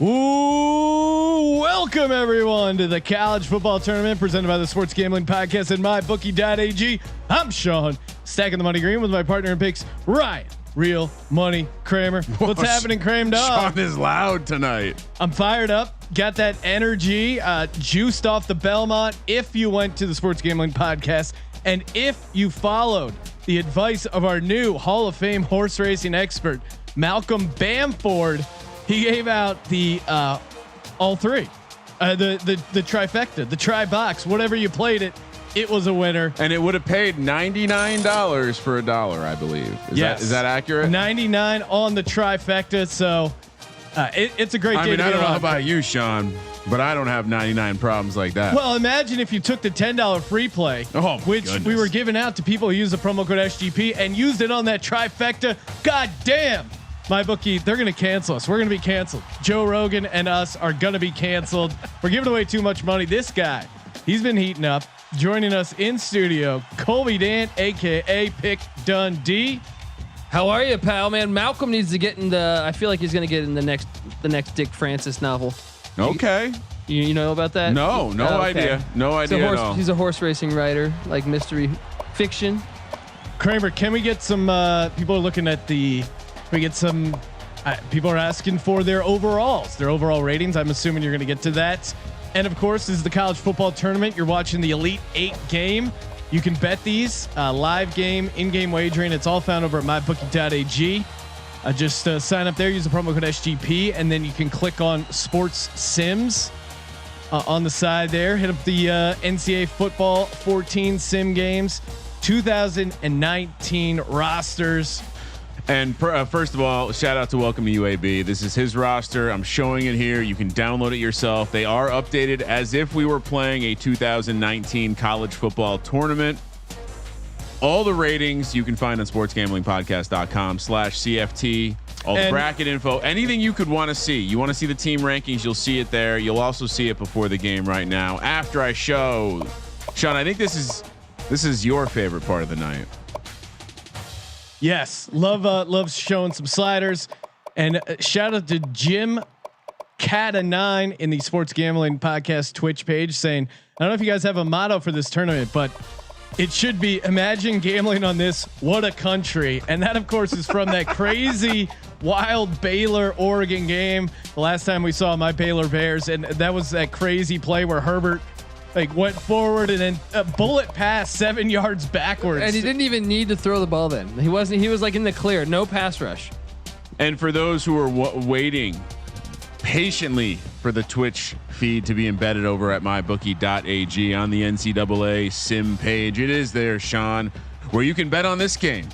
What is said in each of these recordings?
Ooh, welcome everyone to the college football tournament presented by the Sports Gambling Podcast and MyBookie.ag. I'm Sean, stacking the money green with my partner in picks, Ryan. Real money Kramer. What's happening, Kramer? Sean is loud tonight. I'm fired up. Got that energy, juiced off the Belmont. If you went to the Sports Gambling Podcast and if you followed the advice of our new Hall of Fame horse racing expert, Malcolm Bamford, he gave out the all three, the trifecta, the tri box, whatever you played it. It was a winner, and it would have paid $99 for $1, I believe. Is that accurate? 99 on the trifecta. So it's a great day. I mean, I don't know about you, Sean, but I don't have 99 problems like that. Well, imagine if you took the $10 free play, which we were giving out to people who use the promo code SGP and used it on that trifecta. God damn. My bookie, they're going to cancel us. We're going to be canceled. Joe Rogan and us are going to be canceled. We're giving away too much money. This guy, he's been heating up. Joining us in studio, Colby Dan, aka Pick Dundee. How are you, pal? Man, Malcolm needs to get in the. I feel like he's going to get in the next Dick Francis novel. Okay. You know about that? No idea. No idea at all. He's a horse racing writer, like mystery fiction. Kramer, can we get some? People are looking at the. We get some. People are asking for their overalls, their overall ratings. I'm assuming you're going to get to that. And of course, this is the college football tournament. You're watching the Elite 8 game. You can bet these live game, in-game wagering. It's all found over at mybookie.ag. Just sign up there, use the promo code SGP, and then you can click on Sports Sims on the side there. Hit up the NCAA football 14 sim games, 2019 rosters. And first of all, shout out to Welcome to UAB. This is his roster. I'm showing it here. You can download it yourself. They are updated as if we were playing a 2019 college football tournament. All the ratings you can find on sportsgamblingpodcast.com/CFT. All the bracket info, anything you could want to see. You want to see the team rankings, you'll see it there. You'll also see it before the game right now. After I show, Sean, I think this is your favorite part of the night. Yes, love showing some sliders, and shout out to Jim Cata9 in the Sports Gambling Podcast Twitch page saying, I don't know if you guys have a motto for this tournament, but it should be imagine gambling on this. What a country. And that of course is from that crazy wild Baylor Oregon game. The last time we saw my Baylor Bears, and that was that crazy play where Herbert went forward and then a bullet pass 7 yards backwards. And he didn't even need to throw the ball then. He was like in the clear, no pass rush. And for those who are waiting patiently for the Twitch feed to be embedded over at mybookie.ag on the NCAA sim page, it is there, Sean, where you can bet on this game.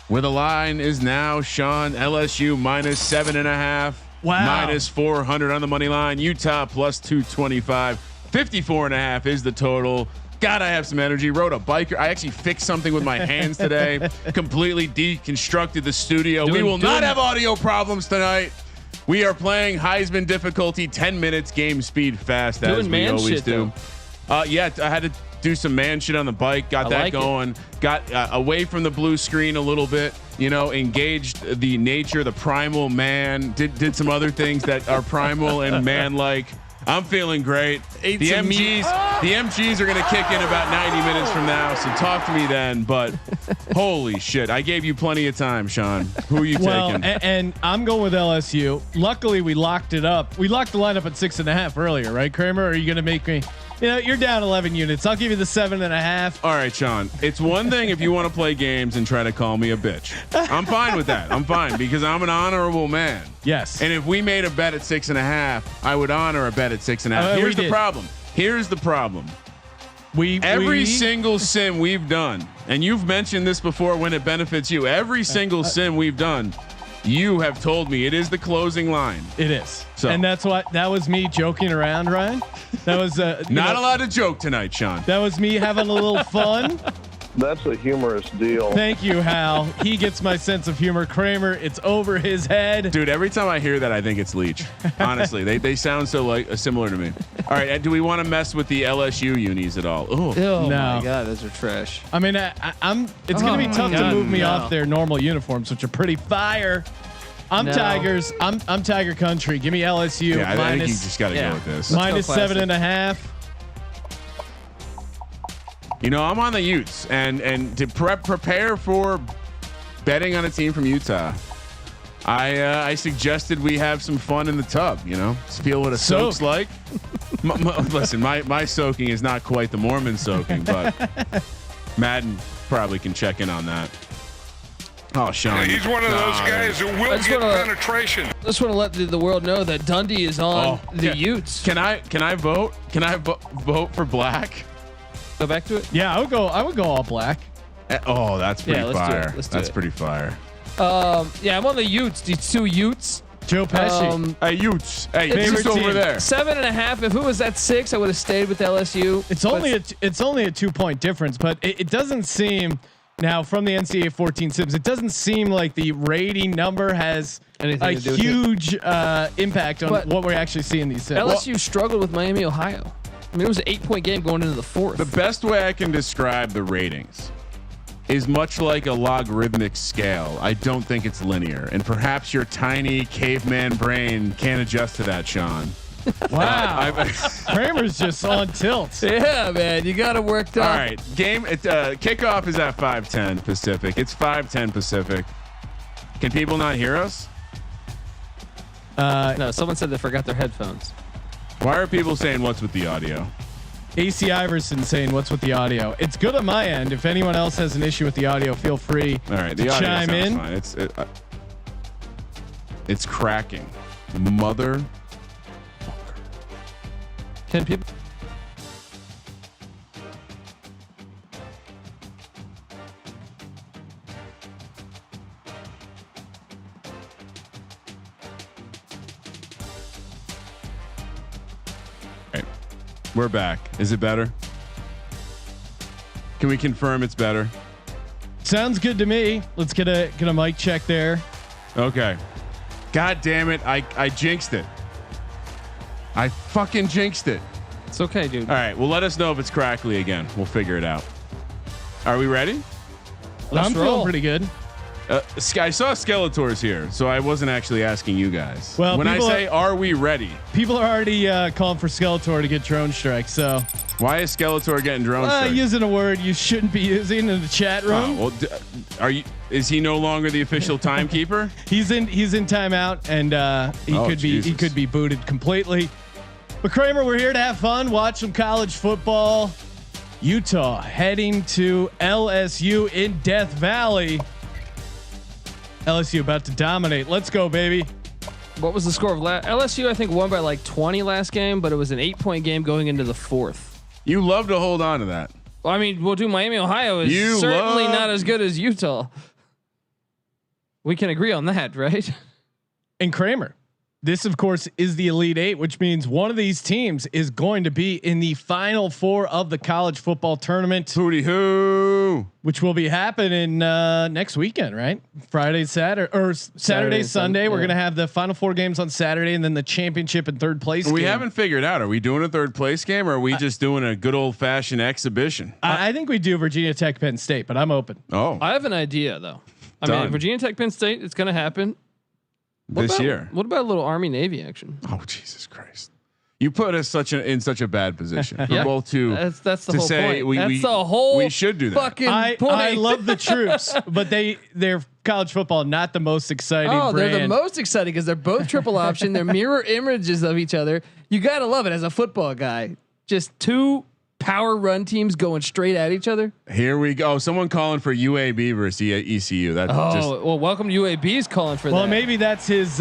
Where the line is now, Sean, LSU -7.5, -400 on the money line, Utah +225. 54.5 is the total. God, I have some energy. Rode a biker. I actually fixed something with my hands today. Completely deconstructed the studio. We will not have audio problems tonight. We are playing Heisman difficulty, 10 minutes, game speed fast, as we always do. Yeah, I had to do some man shit on the bike. Got that going. Got away from the blue screen a little bit. You know, engaged the nature, the primal man. Did some other things that are primal and man-like. I'm feeling great. The MGs are going to kick in about 90 minutes from now. So talk to me then. But holy shit, I gave you plenty of time, Sean. Who are you taking? And I'm going with LSU. Luckily, we locked it up. We locked the lineup at 6.5 earlier, right, Kramer? Or are you going to make me? You know, you're down 11 units. I'll give you the 7.5. All right, Sean. It's one thing if you want to play games and try to call me a bitch. I'm fine with that. I'm fine because I'm an honorable man. Yes. And if we made a bet at 6.5, I would honor a bet at 6.5. Here's the problem. Here's the problem. Every single sim we've done, and you've mentioned this before when it benefits you. Every single sim we've done, you have told me it is the closing line. It is. So, and that was me joking around, Ryan. That was not allowed to joke tonight, Sean. That was me having a little fun. That's a humorous deal. Thank you, Hal. He gets my sense of humor. Kramer, it's over his head. Dude, every time I hear that, I think it's Leach. Honestly, they sound so similar to me. All right, do we want to mess with the LSU unis at all? Oh no. My God, those are trash. I mean, it's going to be tough to move me off their normal uniforms, which are pretty fire. I'm No. Tigers. I'm Tiger Country. Give me LSU. Yeah, I think you just got to go with this. Minus Let's go 7.5. You know, I'm on the Utes, and to prepare for betting on a team from Utah, I suggested we have some fun in the tub. You know, feel what a soak's like. Listen, my soaking is not quite the Mormon soaking, but Madden probably can check in on that. Oh, Sean, He's one of those guys who will get penetration. I just want to let the world know that Dundee is on the Utes. Can I vote? Can I vote for black? Go back to it. Yeah, I would go all black. Oh, that's pretty let's do it. fire. Let's do That's it. pretty fire. Yeah, I'm on the Utes. These two Utes. Joe Pesci. Hey, Utes. Hey, It's Utes favorite over team. there. 7.5. If it was at 6, I would have stayed with LSU. It's only a 2-point difference, but it doesn't seem now from the NCAA 14 Sims. It doesn't seem like the rating number has Anything a to do with huge impact on But what we're actually seeing these Sims. LSU struggled with Miami, Ohio. I mean, it was an 8-point game going into the 4th. The best way I can describe the ratings is much like a logarithmic scale. I don't think it's linear, and perhaps your tiny caveman brain can't adjust to that, Sean. Wow, Kramer's just on tilt. Yeah, man, you got it worked out. All right, game. Kickoff is at 5:10 Pacific. It's 5:10 Pacific. Can people not hear us? No, someone said they forgot their headphones. Why are people saying what's with the audio? AC Iverson saying, "What's with the audio?" It's good on my end. If anyone else has an issue with the audio, feel free All right, to the audio chime sounds in. fine. It's cracking. Mother. Can people? Right. We're back. Is it better? Can we confirm it's better? Sounds good to me. Let's get a mic check there. Okay. God damn it. I jinxed it. I fucking jinxed it. It's okay, dude. All right. Well, let us know if it's crackly again. We'll figure it out. Are we ready? I'm feeling roll. pretty good. I saw Skeletor's here, so I wasn't actually asking you guys. Well, when I people say, are we ready? People are already calling for Skeletor to get drone strike. So Why is Skeletor getting drone strike? using a word you shouldn't be using in the chat room. Well, are you? Is he no longer the official timekeeper? He's in timeout, and he could be booted completely. But Kramer, we're here to have fun, watch some college football. Utah heading to LSU in Death Valley. LSU about to dominate. Let's go, baby. What was the score of LSU? I think won by like 20 last game, but it was an 8-point game going into the 4th. You love to hold on to that. Well, I mean, we'll do Miami, Ohio is certainly not as good as Utah. We can agree on that, right? And Kramer, this of course is the Elite Eight, which means one of these teams is going to be in the Final Four of the college football tournament. Hootie hoo! Which will be happening next weekend, right? Friday, Saturday, Sunday. Yeah. We're gonna have the Final Four games on Saturday, and then the championship and third place. We game. haven't figured out. Are we doing a third place game, or are we just doing a good old fashioned exhibition? I think we do Virginia Tech, Penn State, but I'm open. Oh, I have an idea though. I Done. mean, Virginia Tech, Penn State, it's going to happen. this year. What about a little Army Navy action? Oh, Jesus Christ! You put us in such a bad position. Yeah. We're both to That's the to whole say point. That's the whole. we should do that. Fucking point. I love the troops, but they're college football not the most exciting. Oh, they're the brand. most exciting because they're both triple option. They're mirror images of each other. You gotta love it as a football guy. Just two power run teams going straight at each other. Here we go. Someone calling for UAB versus ECU. That's Well, welcome to UAB's calling for Well, that. maybe that's his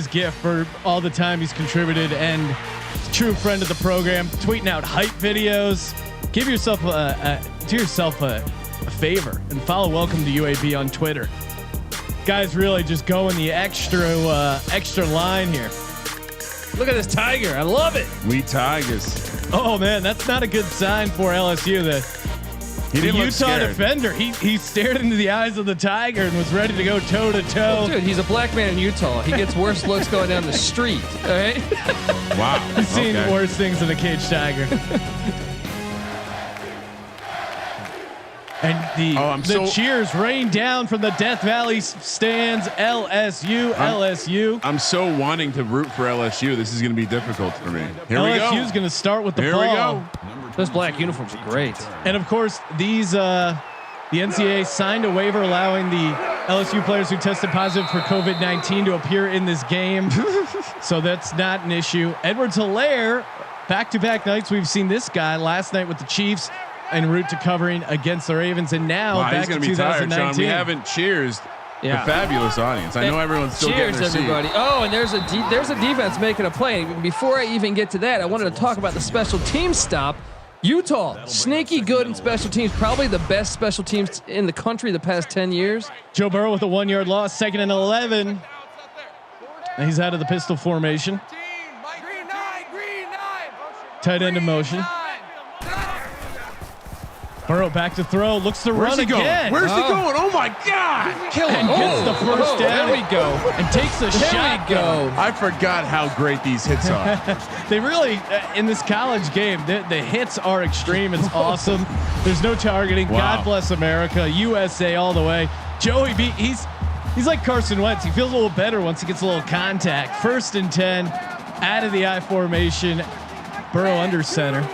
gift for all the time he's contributed and true friend of the program, tweeting out hype videos. Give yourself do yourself a favor and follow Welcome to UAB on Twitter. Guys really just going the extra line here. Look at this tiger. I love it. We Tigers. Oh man, that's not a good sign for LSU. He The didn't look Utah scared. defender, he stared into the eyes of the tiger and was ready to go toe to toe. Dude, he's a black man in Utah. He gets worse looks going down the street. All right. Wow. He's seen Okay. worse things than a caged tiger. And the cheers rain down from the Death Valley stands. LSU. I'm so wanting to root for LSU. This is going to be difficult for me. Here we go. LSU is going to start with the Here ball. we go. Those black uniforms are great. And of course, these the NCAA signed a waiver allowing the LSU players who tested positive for COVID-19 to appear in this game. So that's not an issue. Edwards-Helaire, back-to-back nights we've seen this guy. Last night with the Chiefs en route to covering against the Ravens, and now back to 2019. Tired, Sean. We haven't cheersed the fabulous audience. I know everyone's still getting their everybody. seat. Oh, and there's a defense making a play. Before I even get to that, I wanted to talk about the special teams stop. Utah, sneaky good in special teams, probably the best special teams in the country the past 10 years. Joe Burrow with a 1-yard loss, 2nd and 11. He's out of the pistol formation. Tight end in motion. Burrow back to throw, looks to run again. Where's he going? Oh my God! Kill him. Gets the first down. There we go. And takes a shot. I forgot how great these hits are. They really, in this college game, the hits are extreme. It's awesome. There's no targeting. Wow. God bless America. USA all the way. Joey B, he's like Carson Wentz. He feels a little better once he gets a little contact. 1st and 10, out of the I formation. Burrow under center.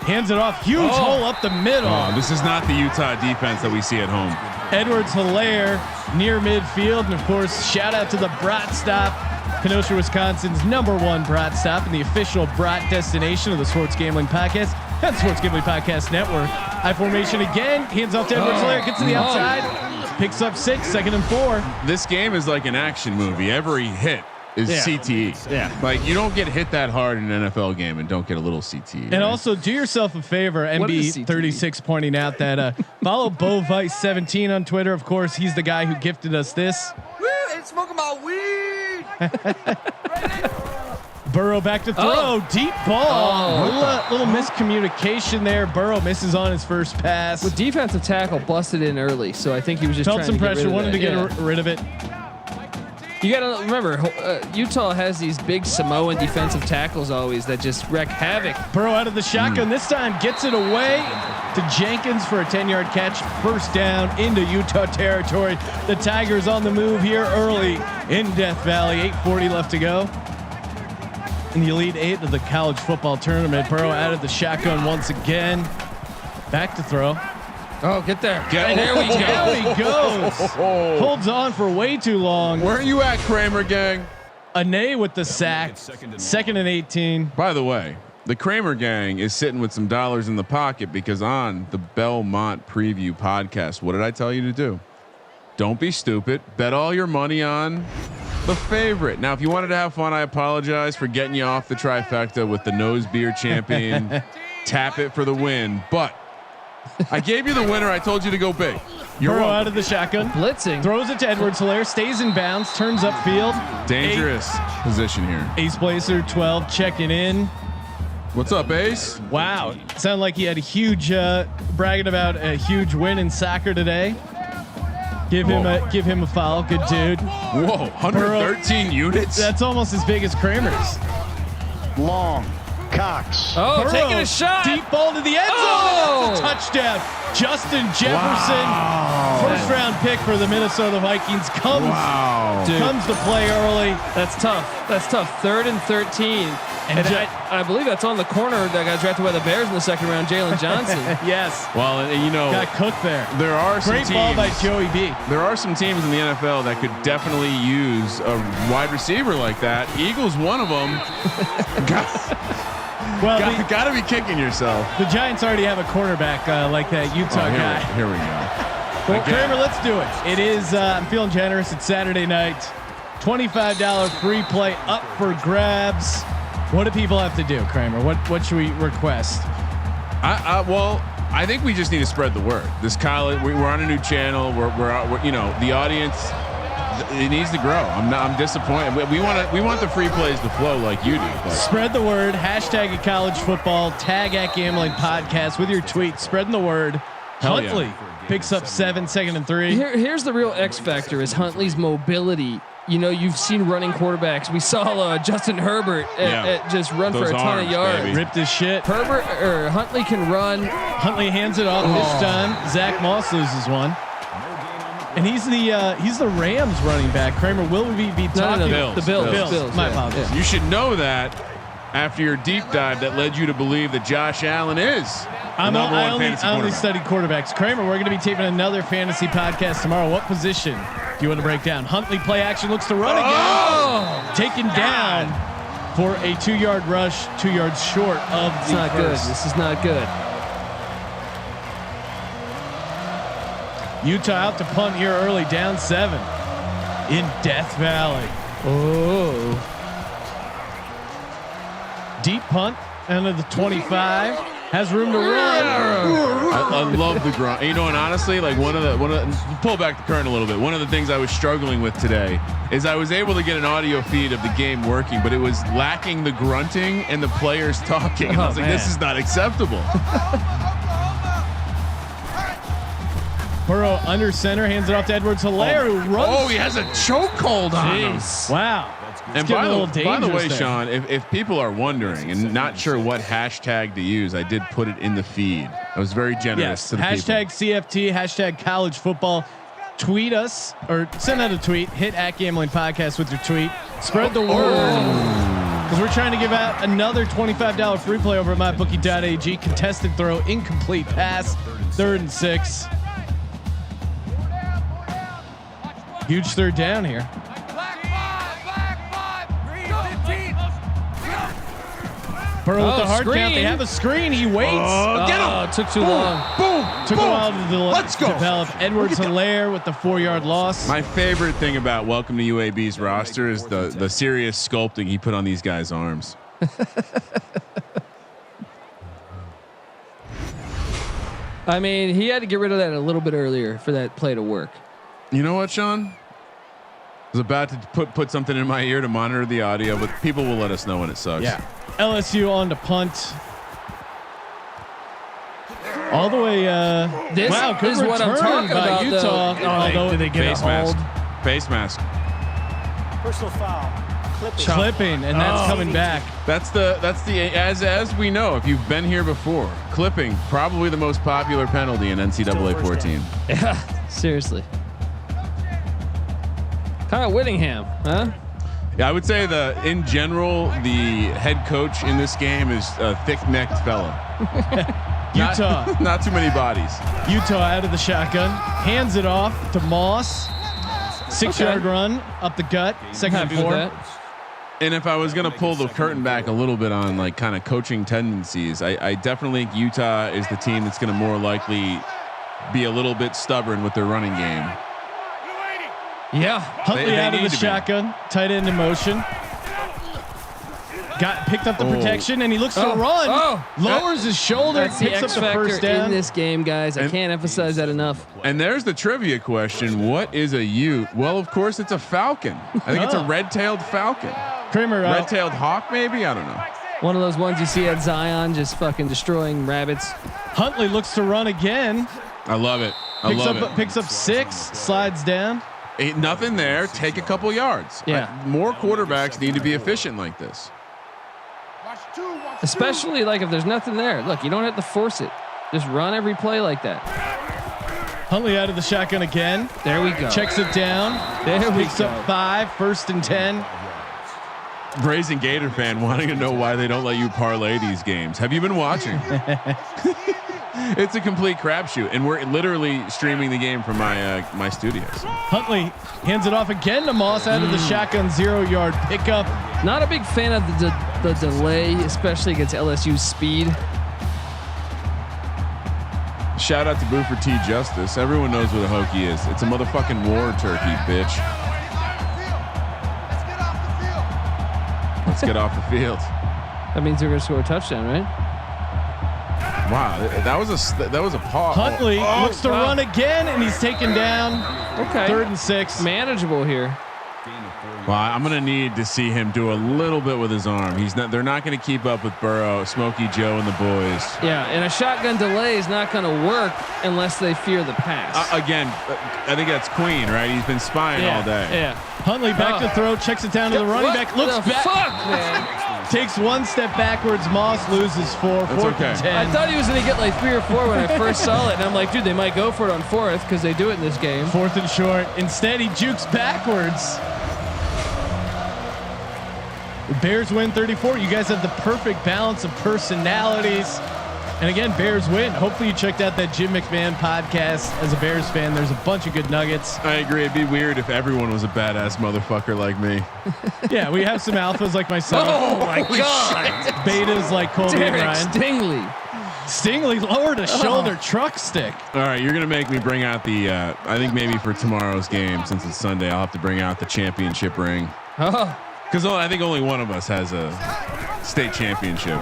Hands it off. Huge hole up the middle. Oh, this is not the Utah defense that we see at home. Edwards-Helaire near midfield. And of course, shout out to the Brat Stop, Kenosha, Wisconsin's #1 Brat Stop and the official Brat destination of the Sports Gambling Podcast and Sports Gambling Podcast Network. I formation again. Hands off to Edwards-Helaire. Gets to the outside. Picks up 6, 2nd and 4. This game is like an action movie. Every hit is CTE. Yeah. Like you don't get hit that hard in an NFL game and don't get a little CTE. And also do yourself a favor, MB36 pointing out that follow Bo Vice 17 on Twitter. Of course, he's the guy who gifted us this. Woo, ain't smoking my weed. Burrow back to throw. Deep ball. Little miscommunication there. Burrow misses on his first pass. With defensive tackle busted in early, so I think he was just felt some pressure, wanted to get yeah. rid of it. You got to remember, Utah has these big Samoan defensive tackles always that just wreak havoc. Burrow out of the shotgun this time, gets it away to Jenkins for a 10-yard catch. 1st down into Utah territory. The Tigers on the move here early in Death Valley. 8:40 left to go in the Elite 8 of the college football tournament. Burrow out of the shotgun once again. Back to throw. Oh, get there. There we go. Down he goes. Holds on for way too long. Where are you at, Kramer gang? Ane with the sack. 2nd and 18. By the way, the Kramer gang is sitting with some dollars in the pocket because on the Belmont Preview podcast, what did I tell you to do? Don't be stupid. Bet all your money on the favorite. Now, if you wanted to have fun, I apologize for getting you off the trifecta with the nose beer champion. Tap it for the win, but I gave you the winner. I told you to go big. Burrow out of the shotgun. Blitzing. Throws it to Edwards-Helaire. Stays in bounds. Turns upfield. Dangerous position here. Ace Placer 12 checking in. What's up, Ace? Wow. Sounded like he had a huge bragging about a huge win in soccer today. Give him a follow. Good dude. Whoa, 113 units. That's almost as big as Kramer's. Long. Cox. Oh, Burrow, taking a shot. Deep ball to the end zone. Oh! That's a touchdown. Justin Jefferson, first round pick for the Minnesota Vikings, comes to play early. That's tough. 3rd and 13. And I believe that's on the corner that got drafted by the Bears in the 2nd round, Jalen Johnson. Yes. Well, and you know, got cooked there. There are some great teams, ball by Joey B. There are some teams in the NFL that could definitely use a wide receiver like that. Eagles, one of them. Well, got to be kicking yourself. The Giants already have a cornerback like that Utah guy. Here we go. Well, Kramer, let's do it. It is, I'm feeling generous. It's Saturday night. $25 free play up for grabs. What do people have to do, Kramer? What should we request? Well, I think we just need to spread the word. This college, we're on a new channel. We're you know, the audience, it needs to grow. I'm disappointed. We want the free plays to flow like you do. But. Spread the word. Hashtag at college football. Tag at gambling podcast with your tweet. Spreading the word. Huntley picks up 7, 2nd and 3. Here's the real X factor: is Huntley's mobility you've seen running quarterbacks. We saw Justin Herbert just run Those for a ton arms, of yards. baby. Ripped his shit. Herbert or Huntley can run. Huntley hands it off this time. Zach Moss loses one. And he's the Rams running back. Kramer will be talking. The Bills. My apologies. You should know that after your deep dive that led you to believe that Josh Allen is the number one fantasy I only quarterback. study quarterbacks. Kramer, we're going to be taping another fantasy podcast tomorrow. What position do you want to break down? Huntley play action, looks to run again. Taken down for a 2-yard rush, 2 yards short of the It's not good. first. This is not good. Utah out to punt here early, down 7 in Death Valley. Oh. Deep punt under the 25. Has room to run. I love the grunt. And honestly, like one of the pull back the curtain a little bit. One of the things I was struggling with today is I was able to get an audio feed of the game working, but it was lacking the grunting and the players talking. And I was like, this is not acceptable. Burrow under center, hands it off to Edwards-Helaire, who runs. Oh, he has a chokehold on him. Wow. And by the way, Sean, if people are wondering and not sure what hashtag to use, I did put it in the feed. I was very generous to the hashtag people. CFT, hashtag college football. Tweet us or send out a tweet. Hit @Gambling Podcast with your tweet. Spread the word. Because we're trying to give out another $25 free play over at mybookie.ag. Contested throw, incomplete pass, 3rd and 6. Huge 3rd down here. Burrow with the hard count. They have a screen. He waits. Get him! Took too long. Boom! Took a while to Let's go. develop. Edwards-Helaire with the 4-yard loss. My favorite thing about Welcome to UAB's roster is the serious sculpting he put on these guys' arms. I mean, he had to get rid of that a little bit earlier for that play to work. You know what, Sean? I was about to put something in my ear to monitor the audio, but people will let us know when it sucks. Yeah. LSU on to punt. All the way. This wow, good is what I'm return talking by about, Utah. though. Although they get Face a hold. mask. Face mask. Personal foul. Clipping, and that's coming back. That's the as we know, if you've been here before, clipping probably the most popular penalty in NCAA 14. Yeah, seriously. Kyle Whittingham, huh? Yeah, I would say in general, the head coach in this game is a thick-necked fella. Utah. Not too many bodies. Utah out of the shotgun, hands it off to Moss. 6-yard run up the gut. Second and Happy with 4. that. And if I was going to pull the curtain back a little bit on like kind of coaching tendencies, I definitely think Utah is the team that's going to more likely be a little bit stubborn with their running game. Yeah, Huntley They out of need the to be. shotgun, tight end in motion. Picked up the protection, and he looks to run. Lowers his shoulder, That's the picks up X the first factor down. in this game, guys. I can't emphasize that enough. And there's the trivia question. What is a Ute? Well, of course, it's a falcon. I think it's a red-tailed falcon. Kramer, Red-tailed hawk, maybe? I don't know. One of those ones you see at Zion just fucking destroying rabbits. Huntley looks to run again. I love it. I love it. Picks up 6, slides down. Ain't nothing there. Take a couple yards. Yeah. More quarterbacks need to be efficient like this. Especially like if there's nothing there. Look, you don't have to force it. Just run every play like that. Huntley out of the shotgun again. There we go. Checks it down. There we Picks go. up 5, 1st and 10. Brazen Gator fan wanting to know why they don't let you parlay these games. Have you been watching? It's a complete crapshoot, and we're literally streaming the game from my studios. Huntley hands it off again to Moss out of the shotgun, 0-yard pickup. Not a big fan of the delay, especially against LSU's speed. Shout out to Buford T. Justice. Everyone knows what a hokey is. It's a motherfucking war turkey, bitch. Let's get off the field. That means they're going to score a touchdown, right? Wow, that was a pause. Huntley looks to run again, and he's taken down. Okay. 3rd and 6. Manageable here. Well, I'm gonna need to see him do a little bit with his arm. They're not going to keep up with Burrow, Smokey Joe, and the boys. Yeah, and a shotgun delay is not going to work unless they fear the pass. Again, I think that's Queen, right? He's been spying all day. Yeah. Huntley back to throw, checks it down to the running back, looks back, fuck, man. takes one step backwards. Moss loses 4. That's okay. 10. I thought he was going to get like 3 or 4 when I first saw it. And I'm like, dude, they might go for it on 4th because they do it in this game. 4th and short. Instead, he jukes backwards. The Bears win 34. You guys have the perfect balance of personalities. And again, Bears win. Hopefully you checked out that Jim McMahon podcast as a Bears fan. There's a bunch of good nuggets. I agree. It'd be weird if everyone was a badass motherfucker like me. Yeah, we have some alphas like myself. Oh my God. Betas like Colby and Derek Ryan. Stingley. Stingley lowered a shoulder truck stick. All right, you're gonna make me bring out the. I think maybe for tomorrow's game, since it's Sunday, I'll have to bring out the championship ring. Oh. Because I think only one of us has a state championship.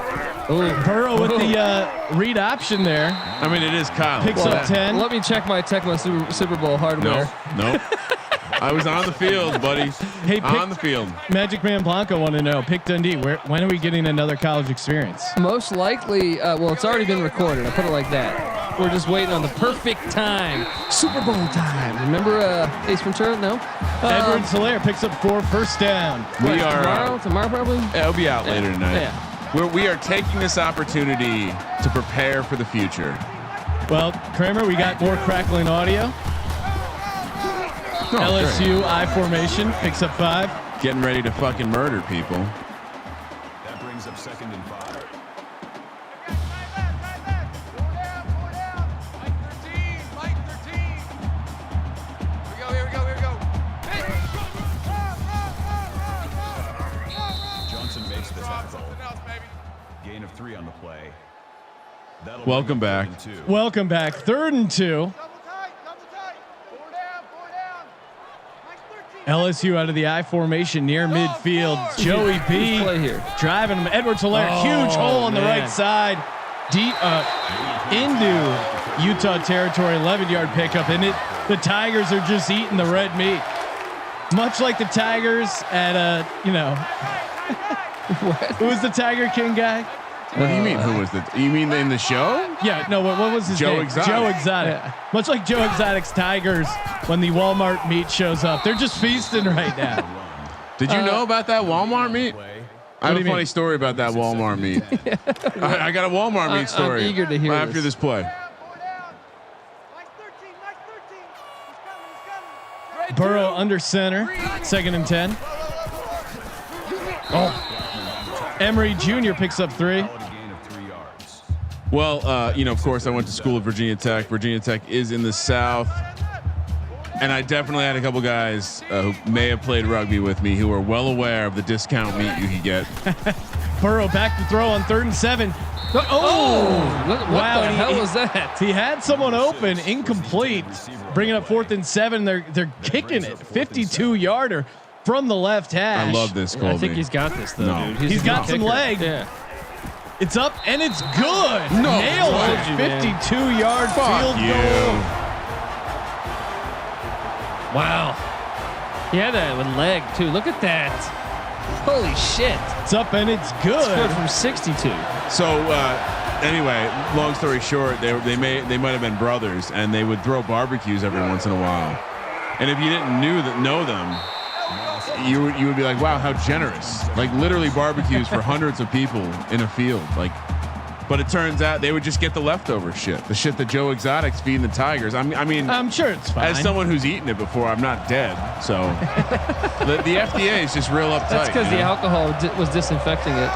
Burrow with the read option there. I mean, it is Kyle. Picks up 10. Let me check my Tecmo Super Bowl hardware. Nope. I was on the field, buddy. Hey, on the field. Magic Man Blanco want to know, Pick Dundee, when are we getting another college experience? Most likely, well, it's already been recorded. I put it like that. We're just waiting on the perfect time. Super Bowl time. Remember Ace Ventura? No? Edwards Hilaire picks up 4 first down. We are tomorrow probably. It'll be out later tonight. Yeah. We are taking this opportunity to prepare for the future. Well, Kramer, we got more crackling audio. LSU I formation picks up 5. Getting ready to fucking murder people. That brings up 2nd and 5. Here we go. Johnson makes the tackle. Gain of 3 on the play. Welcome back. Welcome back. 3rd and 2. LSU out of the I formation near midfield. Joey B driving him. Edwards Hilaire, huge hole on the right side. Deep into Utah territory, 11-yard pickup, and the Tigers are just eating the red meat, much like the Tigers at who was the Tiger King guy? What do you mean? Who was the? You mean in the show? Yeah, no. What was his Joe name? Exotic. Joe Exotic. Yeah. Much like Joe Exotic's Tigers, when the Walmart meat shows up, they're just feasting right now. Did you know about that Walmart meat? I have a funny story about that Walmart meat. I got a Walmart meat story. I'm eager to hear after this play. Burrow under center, 2nd and 10. Oh, Emery Jr. picks up 3. Well, of course, I went to school at Virginia Tech. Virginia Tech is in the South. And I definitely had a couple guys who may have played rugby with me who are well aware of the discount meat you can get. Burrow back to throw on 3rd and 7. What Wow, the hell was that? He had someone open, incomplete. Bringing up 4th and 7. They're kicking it, 52-yarder from the left hash. I love this, Colby. I think he's got this though, dude. He's got some leg. Yeah. It's up and it's good. No, nails it. 52-yard field goal. Wow. He had that with leg too. Look at that. Holy shit. It's up and it's good. Scored from 62. So anyway, long story short, they might have been brothers, and they would throw barbecues every once in a while. And if you didn't know them, you would be like, wow, how generous. Like literally barbecues for hundreds of people in a field. But it turns out they would just get the leftover shit, the shit that Joe Exotic's feeding the Tigers. I mean, I'm sure it's fine. As someone who's eaten it before, I'm not dead. So the FDA is just real uptight. That's because the alcohol was disinfecting it.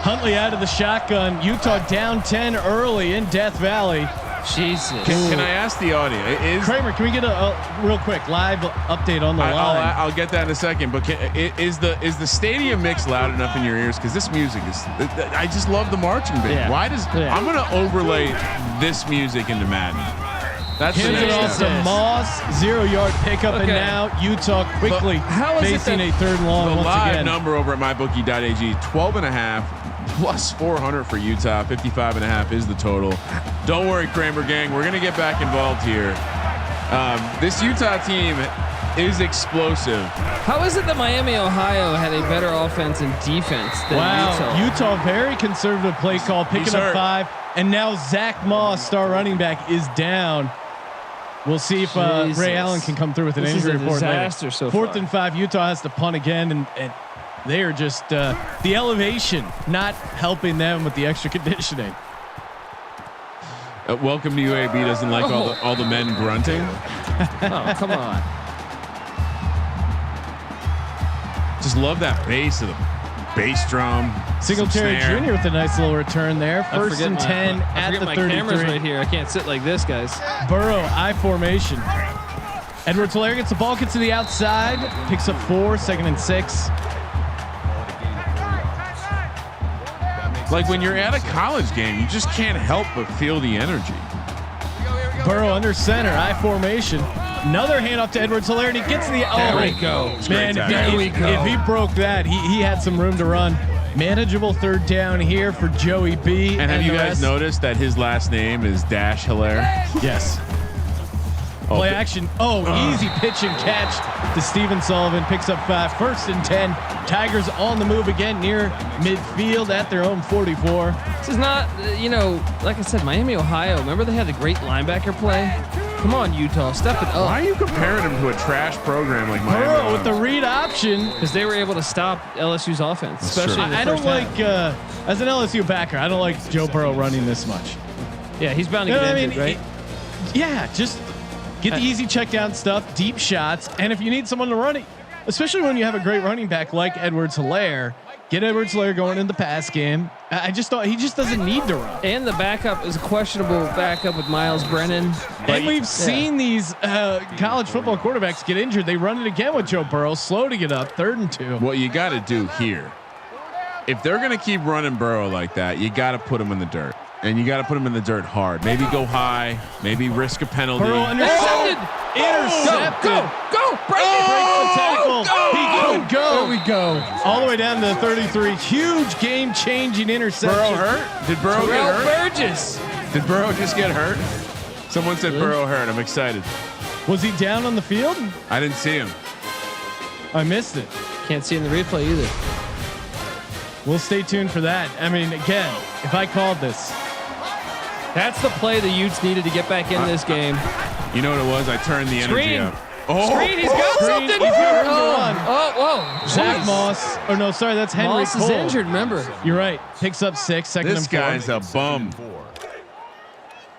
Huntley out of the shotgun. Utah down 10 early in Death Valley. Jesus. Can I ask the audience? Kramer, can we get a real quick live update on the line? I'll get that in a second. But is the stadium mix loud enough in your ears? Because this music is. I just love the marching band. Yeah. Why does I'm gonna overlay this music into Madden? That's the Hands it next off step. to Moss, 0-yard pickup, and now Utah quickly facing a 3rd and long the once live again. number over at mybookie.ag 12.5 plus 400 for Utah. 55.5 is the total. Don't worry, Kramer gang, we're gonna get back involved here. This Utah team is explosive. How is it that Miami, Ohio had a better offense and defense than Utah very conservative play call, picking up 5, and now Zach Moss, star running back, is down. We'll see if Ray Allen can come through with an injury report disaster later. so 4th far. and 5. Utah has to punt again, and they are just the elevation not helping them with the extra conditioning. Welcome to UAB doesn't like all the men grunting. Oh, come on. Just love that bass of the bass drum. Singletary Jr. with a nice little return there. 1st and 10 at the 33. Camera's right here. I can't sit like this, guys. Burrow I formation. Edwards-Helaire gets the ball, gets to the outside, picks up 4, 2nd and 6. Like when you're at a college game, you just can't help but feel the energy. Burrow under center, I formation. Another handoff to Edwards-Helaire, and he gets to the. There we go. Man, if he broke that, he had some room to run. Manageable 3rd down here for Joey B. And have you guys noticed that his last name is Dash Hilaire? Yes. Play action. Easy pitch and catch to Steven Sullivan. Picks up 5. 1st and 10. Tigers on the move again near midfield at their own 44. This is not, like I said, Miami, Ohio. Remember they had the great linebacker play? Come on, Utah, step it up. Why are you comparing him to a trash program like Miami? Burrow with the read option. Because they were able to stop LSU's offense, especially in the I first don't half. like, as an LSU backer, I don't like Joe Burrow running this much. Yeah, he's bound to get injured, right? Yeah, just get the easy check down stuff, deep shots, and if you need someone to run it, especially when you have a great running back like Edwards-Helaire, get Edwards-Helaire going in the pass game. I just thought he just doesn't need to run. And the backup is a questionable backup with Miles Brennan. And we've seen these college football quarterbacks get injured. They run it again with Joe Burrow, slow to get up, 3rd and 2. What you got to do here, if they're going to keep running Burrow like that, you got to put him in the dirt. And you got to put him in the dirt hard. Maybe go high. Maybe risk a penalty. Burrow intercepted. Intercepted. Go. Breaks the tackle. He can go. There we go. All the way down to the 33. Huge game-changing interception. Burrow hurt? Did Burrow get hurt? Burgess. Did Burrow just get hurt? Someone said Burrow hurt. I'm excited. Was he down on the field? I didn't see him. I missed it. Can't see in the replay either. We'll stay tuned for that. I mean, again, if I called this. That's the play the Utes needed to get back in this game. You know what it was? I turned the energy up. Screen, he's got something. He's got room to run. Whoa. Zach Moss. Oh no, sorry, that's Henry Moss Cole. is injured, remember. You're right. Picks up 6, 2nd and 4. This guy's a bum.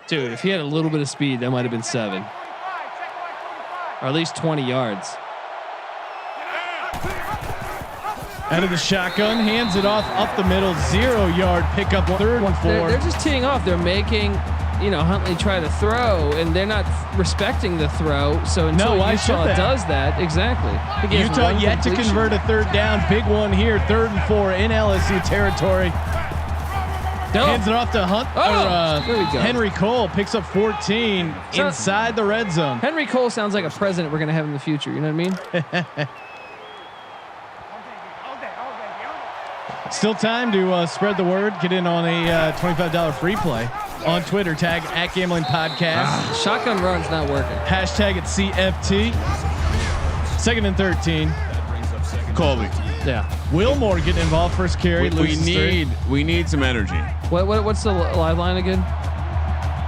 Dude, if he had a little bit of speed, that might have been 7. Or at least 20 yards. Out of the shotgun, hands it off up the middle, 0-yard pickup, 3rd and 4. They're just teeing off. They're making, Huntley try to throw, and they're not respecting the throw. So until Utah does that, exactly. Utah yet to convert a 3rd down. Big one here, 3rd and 4 in LSU territory. Hands it off to there we go. Henry Cole picks up 14 inside the red zone. Henry Cole sounds like a president we're going to have in the future. You know what I mean? Still time to spread the word. Get in on a $25 free play on Twitter. Tag @GamblingPodcast. Shotgun run's not working. Hashtag it CFT. 2nd and 13. Colby. Yeah. Wilmore getting involved. First carry. We need some energy. What's the live line again?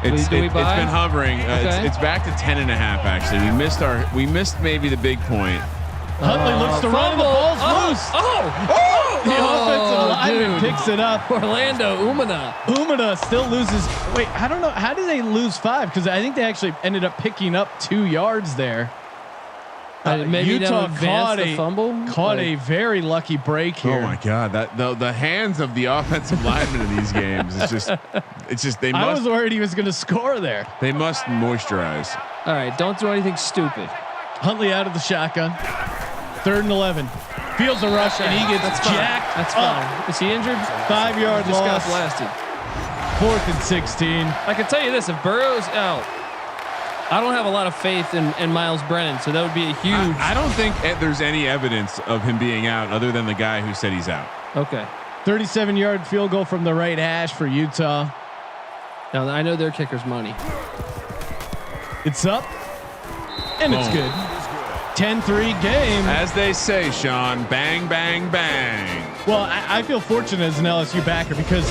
It's do we buy? been hovering. Okay. It's back to 10.5. Actually, we missed maybe the big point. Huntley looks to run. The ball's loose. The offensive lineman picks it up. Orlando Umana still loses. Wait, I don't know. How did they lose 5? Because I think they actually ended up picking up 2 yards there. Maybe Utah caught a a very lucky break here. Oh my God! That the hands of the offensive linemen in these games it's just they must. I was worried he was going to score there. They must moisturize. All right, don't do anything stupid. Huntley out of the shotgun. 3rd and 11. Feels a rush and he gets jacked. That's fine. Is he injured? 5-yard Just loss. got blasted. 4th and 16. I can tell you this: if Burrow's out, I don't have a lot of faith in Miles Brennan, so that would be a huge. I don't think there's any evidence of him being out other than the guy who said he's out. Okay. 37-yard field goal from the right hash for Utah. Now I know their kicker's money. It's up and it's good. 10-3 game. As they say, Sean, bang, bang, bang. Well, I feel fortunate as an LSU backer because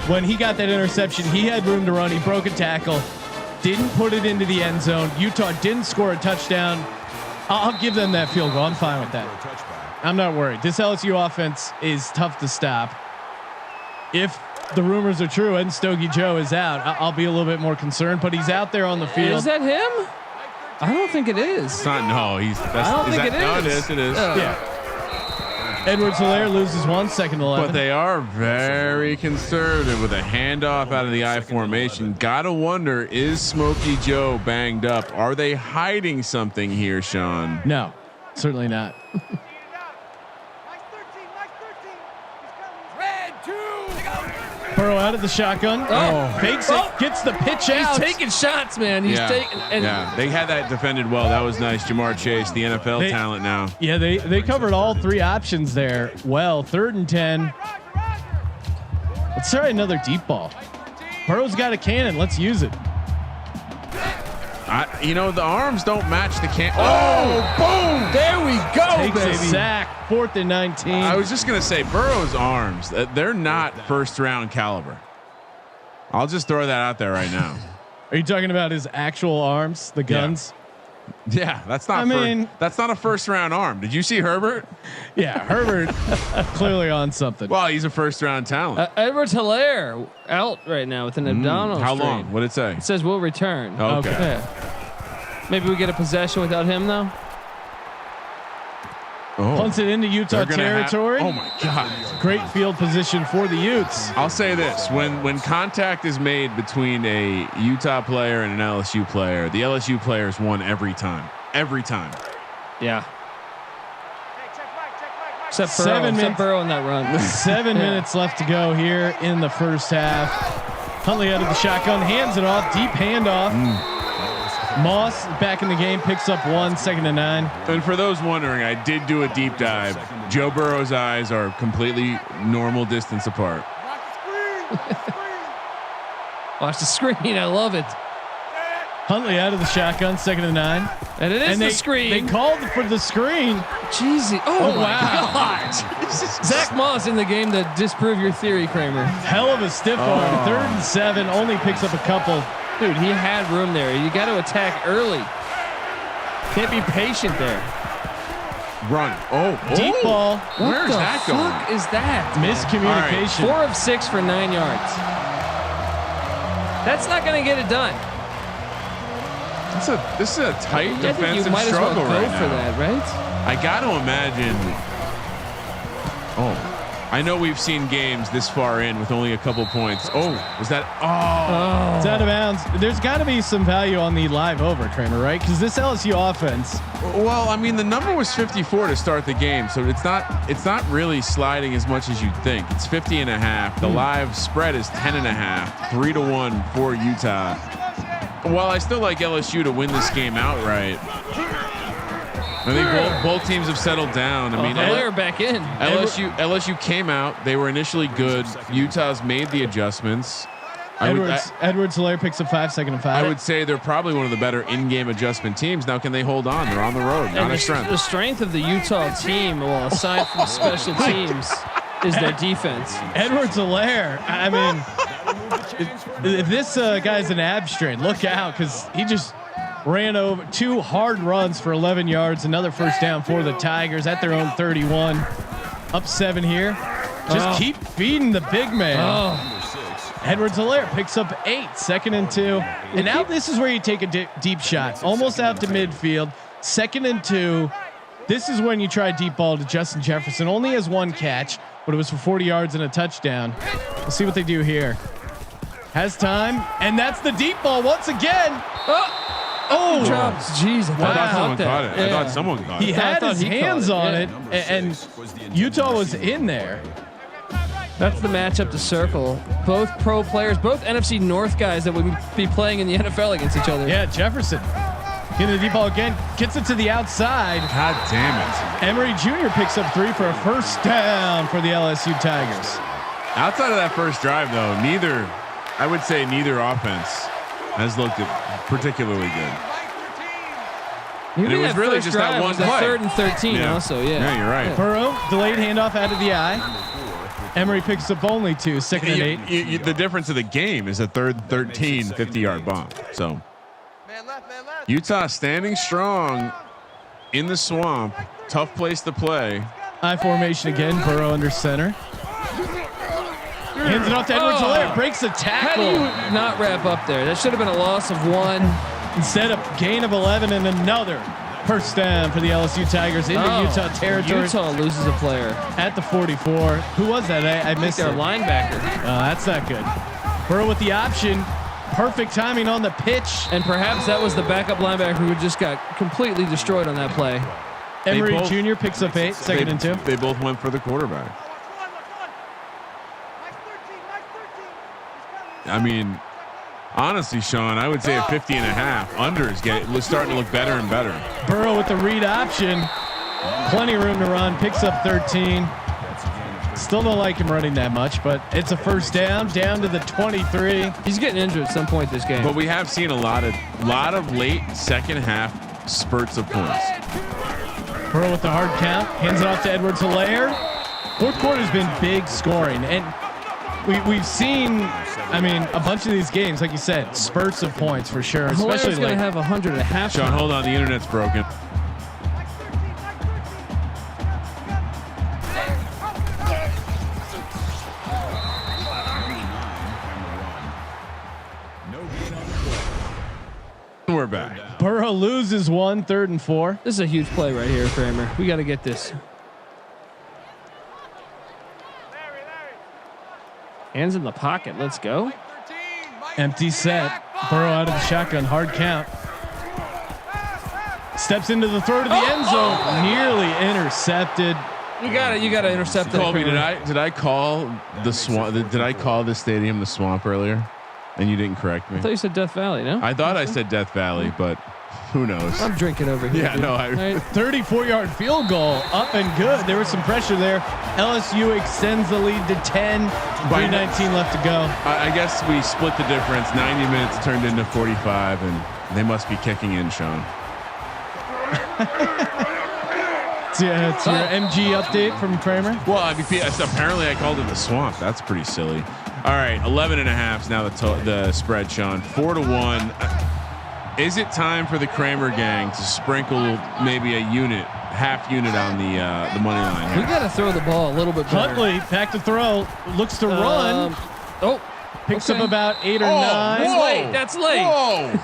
when he got that interception, he had room to run. He broke a tackle. didn't put it into the end zone. Utah didn't score a touchdown. I'll give them that field goal. I'm fine with that. I'm not worried. This LSU offense is tough to stop. If the rumors are true and Stogie Joe is out, I'll be a little bit more concerned, but he's out there on the field. Is that him? I don't think it is. It's not. No, he's. I don't think it is. No, it is. It is. Yeah. Edwards-Helaire loses 1 second 11. But they are very conservative with a handoff out of the I formation. Gotta wonder, is Smokey Joe banged up? Are they hiding something here, Sean? No, certainly not. Burrow out of the shotgun. Fakes it, gets the pitch out. He's taking shots, man. He's taking. And They had that defended well. That was nice. Jamar Chase, the NFL talent now. Yeah, they covered all 3 options there. Well, 3rd and 10. Let's try another deep ball. Burrow's got a cannon. Let's use it. The arms don't match the can. Oh, boom! there we go, Takes baby. a sack. 4th and 19. I was just gonna say Burrow's arms. They're not first round caliber. I'll just throw that out there right now. Are you talking about his actual arms, the guns? Yeah, that's not. That's not a first round arm. Did you see Herbert? Yeah, Herbert clearly on something. Well, he's a first round talent. Edwards-Helaire out right now with an abdominal How strain. long? What did it say? It says will return. Okay. Yeah. Maybe we get a possession without him though. Punts it into Utah territory. Oh my God! Great field position for the Utes. I'll say this: when contact is made between a Utah player and an LSU player, the LSU players won every time. Every time. Yeah. Except Burrow in that run. 7 minutes left to go here in the first half. Huntley out of the shotgun, hands it off, deep handoff. Moss back in the game, picks up 1, 2nd and 9. And for those wondering, I did do a deep dive. Joe Burrow's eyes are completely normal distance apart. Watch the screen. I love it. Huntley out of the shotgun, 2nd and 9. And it is the screen. They called for the screen. Jeezy. Oh my wow. God. Zach Moss in the game to disprove your theory, Kramer. Hell of a stiff arm. 3rd and 7, only picks up a couple. Dude, he had room there. You got to attack early. Can't be patient there. Run. Deep ball. Where's that going? What the fuck is that? Miscommunication. 4 of 6 for 9 yards. That's not going to get it done. This is a tight I think defensive you might as well struggle go right for now. that, right? I got to imagine. I know we've seen games this far in with only a couple points. Was that? It's out of bounds. There's got to be some value on the live over, Kramer, right? Because this LSU offense. Well, I mean, the number was 54 to start the game, so it's not really sliding as much as you'd think. It's 50.5. The live spread is 10.5, 3-1 for Utah. While I still like LSU to win this game outright, I think both teams have settled down. I mean, they're back in. LSU came out. They were initially good. Utah's made the adjustments. Edwards-Helaire picks up 5, 2nd and 5. I would say they're probably one of the better in-game adjustment teams. Now, can they hold on? They're on the road. Not a strength. The strength of the Utah team, well, aside from special teams, is their defense. Edwards-Helaire. I mean, if this guy's an ab strain, look out, because he just ran over 2 hard runs for 11 yards. Another first down for the Tigers at their own 31. Up 7 here. Just keep feeding the big man. Edwards-Helaire picks up 8, 2nd and 2. And now this is where you take a deep shot, almost out to midfield. 2nd and 2. This is when you try deep ball to Justin Jefferson. Only has 1 catch, but it was for 40 yards and a touchdown. We'll see what they do here. Has time, and that's the deep ball once again. Drops. Jeez, I thought someone caught it. I thought someone caught it. He had his hands on it, and Utah was in there. That's the matchup to circle. Both pro players, both NFC North guys that would be playing in the NFL against each other. Yeah, Jefferson getting the deep ball again, gets it to the outside. God damn it. Emery Jr. picks up 3 for a first down for the LSU Tigers. Outside of that first drive, though, I would say neither offense has looked particularly good. And it was really just that one play. 3rd and 13 also, Yeah, you're right. Burrow, delayed handoff out of the eye. Emery picks up only 2, 2nd and 8. The difference of the game is a 3rd 13, 50-yard bomb. So Utah standing strong in the swamp. Tough place to play. I formation again. Burrow under center. Hands it off to Edwards-Helaire. Breaks the tackle. How do you not wrap up there? That should have been a loss of 1. Instead of gain of 11 and another first down for the LSU Tigers into Utah territory. Utah loses a player at the 44. Who was that? I missed their it. linebacker. That's not good. Burrow with the option. Perfect timing on the pitch. And perhaps that was the backup linebacker who just got completely destroyed on that play. Emery Jr. picks up 8, second and 2. They both went for the quarterback. I mean, honestly, Sean, I would say a 50.5. Under is starting to look better and better. Burrow with the read option. Plenty of room to run. Picks up 13. Still don't like him running that much, but it's a first down to the 23. He's getting injured at some point this game. But we have seen a lot of late second half spurts of points. Burrow with the hard count. Hands it off to Edwards-Helaire. Fourth quarter has been big scoring, and we've seen, I mean, a bunch of these games, like you said, spurts of points for sure. Especially going to have 100 at half. Sean, hold on, the internet's broken. We're back. Burrow loses 1, 3rd and 4. This is a huge play right here, Kramer. We got to get this. Hands in the pocket. Let's go. Empty set. Burrow out of the shotgun. Hard count. Steps into the throw to the end zone. Nearly intercepted. You got it. You got to intercept that. Colby, did I call the swamp? Did I call the stadium the swamp earlier? And you didn't correct me. I thought you said Death Valley. No, I thought I said Death Valley, but who knows? I'm drinking over here. Yeah, dude. no. Right. 34-yard field goal, up and good. There was some pressure there. LSU extends the lead to 10. 3:19 left to go. I guess we split the difference. 90 minutes turned into 45, and they must be kicking in, Sean. It's your MG update from Kramer. Well, apparently I called it the swamp. That's pretty silly. All right, 11.5 is now the spread, Sean. 4-1. Is it time for the Kramer gang to sprinkle maybe a half unit on the money line here? We got to throw the ball a little bit better. Huntley back to throw, looks to run. Picks up about 8 or 9. That's late. That's late. Whoa.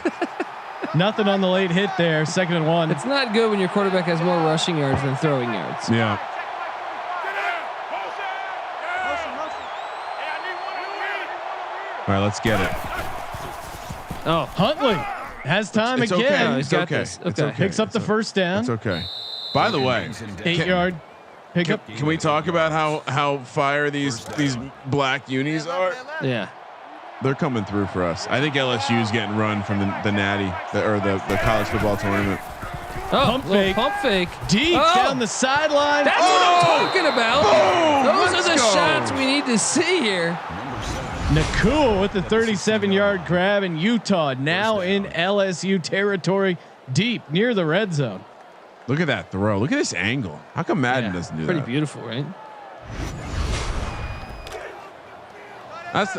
Nothing on the late hit there. 2nd and 1. It's not good when your quarterback has more rushing yards than throwing yards. Yeah. All right, let's get it. Oh, Huntley has time It's again. okay. No, he's It's got okay. this. It's Okay. okay. Picks up the first down. It's okay. By the way, 8-yard pickup. can we talk about how fire these black unis are? yeah. They're coming through for us. I think LSU is getting run from the Natty or the college football tournament. Oh, Pump fake. fake. Deep down the sideline. That's what I'm talking about. Boom! Those Let's are the go. shots we need to see here. Nakul with the 37-yard grab, and Utah now in LSU territory, deep near the red zone. Look at that throw. Look at this angle. How come Madden doesn't do Pretty that? beautiful, right? That's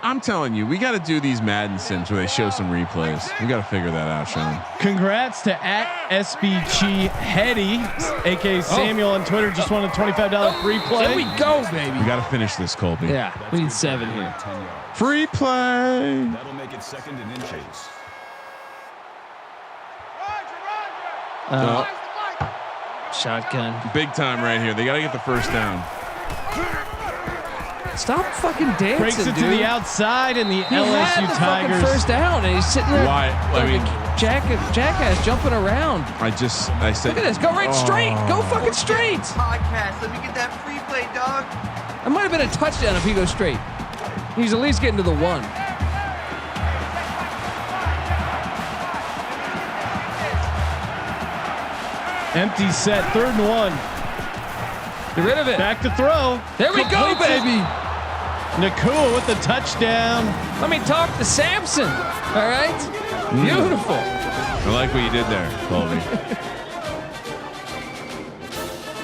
I'm telling you, we got to do these Madden sims where they show some replays. We got to figure that out, Sean. Congrats to @SBG Hetty, aka Samuel on Twitter. Just won a $25 free play. There we go, baby. We got to finish this, Colby. Yeah, we need 7 here. 10 yards. Free play. That'll make it 2nd and inches. Shotgun. Big time right here. They got to get the first down. Stop fucking dancing, Breaks it to dude. the outside, and the He had LSU the fucking Tigers. first down, and he's sitting there. Why? I mean, jackass jumping around. I said. Look at this. Go right straight. Go fucking straight. Podcast. Let me get that free play, dog. It might have been a touchdown if he goes straight. He's at least getting to the 1. Empty set, 3rd and 1. Get rid of it. Back to throw. There we go, Completes it. baby. Nakul with the touchdown. Let me talk to Samson. All right. Beautiful. I like what you did there, Colby.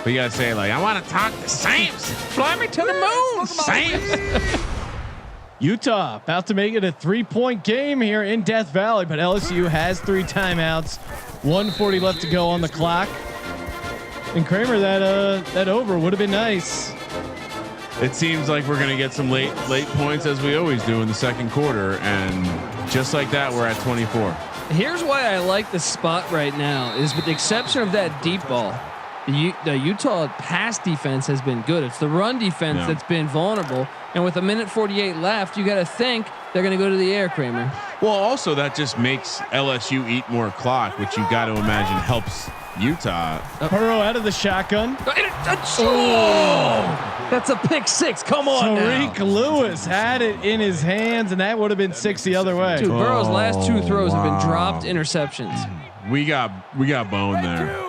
But you gotta say it like, I want to talk to Saints. Fly me to the moon. Saints. Utah about to make it a 3-point game here in Death Valley, but LSU has 3 timeouts, 1:40 left to go on the clock. And Kramer, that over would have been nice. It seems like we're going to get some late points as we always do in the second quarter, and just like that, we're at 24. Here's why I like the spot right now is with the exception of that deep ball, the Utah pass defense has been good. It's the run defense that's been vulnerable. And with 1:48 left, you got to think they're going to go to the air, Kramer. Well, also that just makes LSU eat more clock, which you got to imagine helps Utah. Burrow out of the shotgun. That's a pick 6. Come on, Tariq Lewis had it in his hands, and that would have been 6 the other way. Dude, Burrow's last 2 throws have been dropped interceptions. We got bone there.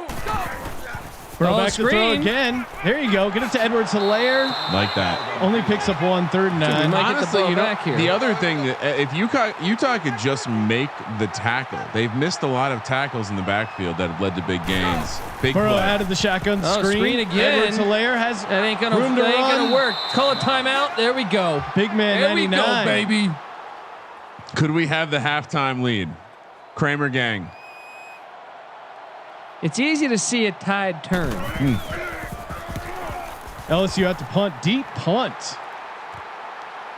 Burrow back to throw again. There you go. Get it to Edwards-Helaire. Like that. Only picks up 1 3rd and 9. Honestly, the other thing that if Utah could just make the tackle, they've missed a lot of tackles in the backfield that have led to big gains. Big Burrow play. out of the shotgun screen again. Edwards-Helaire has that ain't gonna work. Call a timeout. There we go. Big man. There 99. we go, baby. Could we have the halftime lead? Kramer gang. It's easy to see a tide turn. LSU have to punt, deep punt.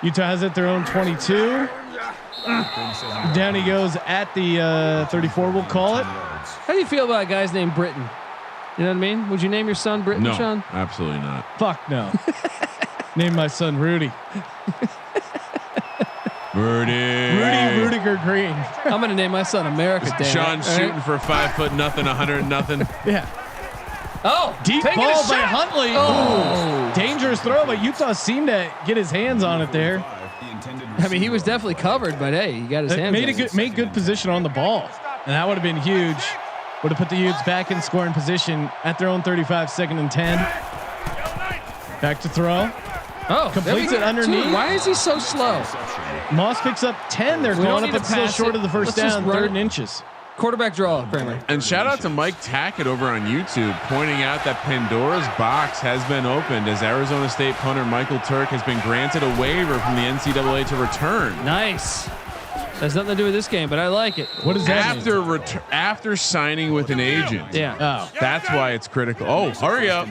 Utah has it their own 22. Down he goes at the 34. We'll call it. How do you feel about guys named Britton? You know what I mean? Would you name your son Britton, No, Sean? absolutely not. Fuck no. Name my son Rudy. Rudy Rudiger Green. I'm gonna name my son America. Sean's shooting for 5 foot nothing, 100 nothing. Yeah. Oh, deep ball by Huntley. Oh, dangerous throw, but Utah seemed to get his hands on it there. I mean, he was definitely covered, but hey, he got his hands. Made good position on the ball, and that would have been huge. Would have put the Utes back in scoring position at their own 35, 2nd and 10. Back to throw. Oh, completes it underneath. Dude, why is he so slow? Moss picks up 10. They're going up, but still short of the first down, 3rd and inches. Quarterback draw, Kramer. And shout out to Mike Tackett over on YouTube, pointing out that Pandora's box has been opened as Arizona State punter Michael Turk has been granted a waiver from the NCAA to return. Nice. Has nothing to do with this game, but I like it. What is that? After signing with an agent. Yeah. Oh, that's why it's critical. Oh, hurry up.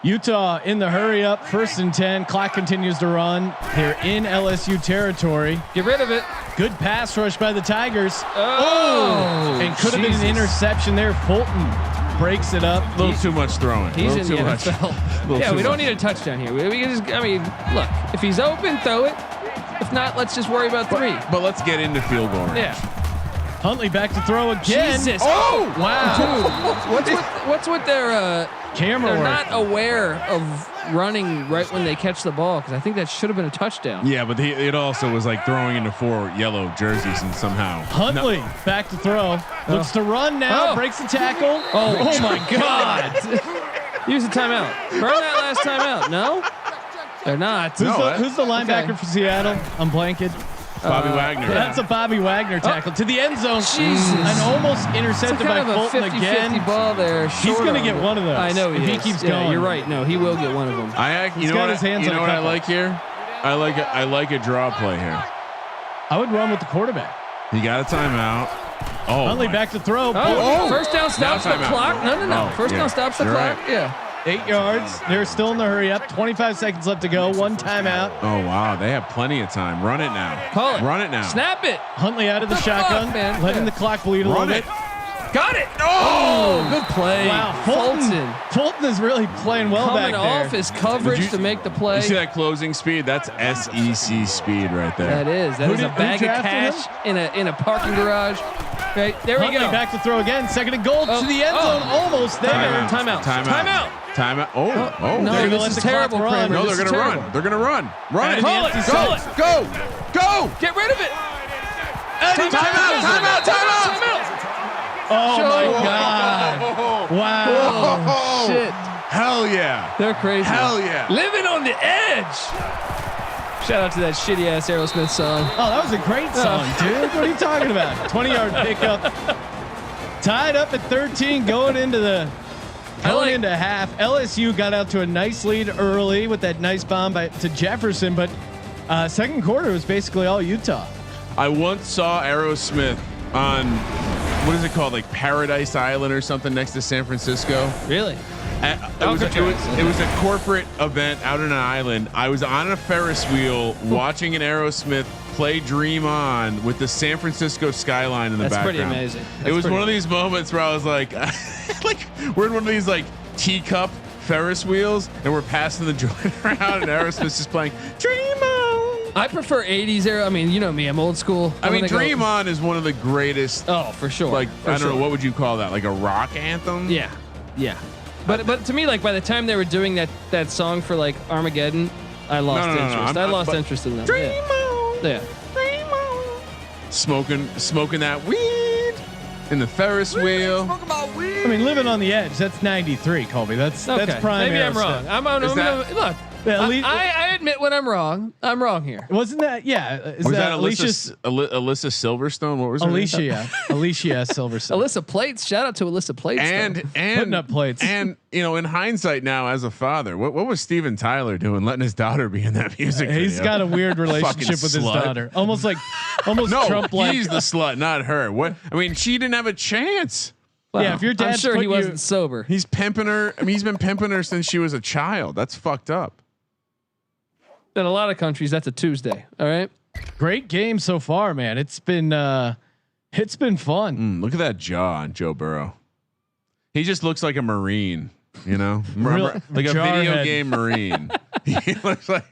Utah in the hurry up, 1st and 10. Clock continues to run. They're in LSU territory. Get rid of it. Good pass rush by the Tigers. Oh, and could have been an interception there. Fulton breaks it up. A little too much throwing. He's in the NFL. Yeah, we don't need a touchdown here. We just, I mean, look, if he's open, throw it. If not, let's just worry about 3. But let's get into field goal range. Yeah. Huntley back to throw again. Jesus. Oh, wow. Dude, what's with their camera they're work? Not aware of running right when they catch the ball, because I think that should have been a touchdown. Yeah, but it also was like throwing into 4 yellow jerseys and somehow. Huntley back to throw. Looks to run now. Breaks the tackle. Oh my God. Use the timeout. Burn that last timeout. No? They're not. Who's the linebacker for Seattle? I'm blanking. Bobby Wagner. That's a Bobby Wagner tackle to the end zone. Jesus. And almost intercepted by Fulton again. 50-50 ball there. He's going to get one of those. I know if he keeps going. You're right. No, he will get one of them. You know what I like here? I like a draw play here. I would run with the quarterback. He got a timeout. Oh, Huntley back to throw. First down stops the clock. No. First down stops the clock. Right. Yeah. 8 yards. They're still in the hurry up. 25 seconds left to go. 1 timeout. Oh wow, they have plenty of time. Run it now. Call it. Run it now. Snap it. Huntley out of the shotgun, man. letting the clock bleed a little bit. Got it. Oh, good play. Wow, Fulton is really playing well coming back there. off his coverage to make the play. You see that closing speed? That's SEC speed right there. That is. That is a bag of cash in a parking garage. Right there we go. Back to throw again. 2nd and goal to the end zone. Almost there. Timeout. Oh, no, this is terrible. No, they're going to run. They're going to run. Run it. Call it. Go. Get rid of it. Timeout. Oh my God. Wow. Oh, shit. Hell yeah. They're crazy. Hell yeah. Living on the edge. Shout out to that shitty ass Aerosmith song. Oh, that was a great song, dude. What are you talking about? 20-yard pickup. Tied up at 13 going into half. LSU got out to a nice lead early with that nice bomb to Jefferson, but Second quarter was basically all Utah. I once saw Aerosmith on what is it called, like Paradise Island or something next to San Francisco. Really? It was a corporate event out on an island. I was on a Ferris wheel watching an Aerosmith play "Dream On" with the San Francisco skyline in the background. That's pretty amazing. It was one of these moments where I was like, like we're in one of these like teacup Ferris wheels, and we're passing the joint around, and Aerosmith's just playing "Dream On." I prefer 80s era. I mean, you know me, I'm old school. I mean, "Dream On" is one of the greatest. Oh, for sure. Like for I don't know, what would you call that? Like a rock anthem? Yeah, yeah. But to me, like by the time they were doing that song for like Armageddon, I lost interest. I lost interest in them. Dream on. Yeah. Dream on. Smoking that weed in the Ferris wheel. Smoke about weed. I mean, living on the edge. That's 93, Colby. That's prime. Maybe I'm wrong. Look. Yeah, I admit when I'm wrong. I'm wrong here. Wasn't that? Yeah. Is Was that that Alyssa Silverstone? What was her Alicia? name? Yeah, Alicia Silverstone. Alyssa Plates. Shout out to Alyssa Plates. And Putting up plates. And you know, in hindsight now, as a father, what was Steven Tyler doing, letting his daughter be in that music video? He's got a weird relationship with his daughter. Almost no, Trump-like. he's the slut, not her. What? I mean, she didn't have a chance. Well, yeah, if your dad's I'm sure he put wasn't sober. He's pimping her. I mean, he's been pimping her since she was a child. That's fucked up. In a lot of countries, that's a Tuesday. All right. Great game so far, man. It's been fun. Look at that jaw on Joe Burrow. He just looks like a Marine, you know, like a video game Marine. He looks like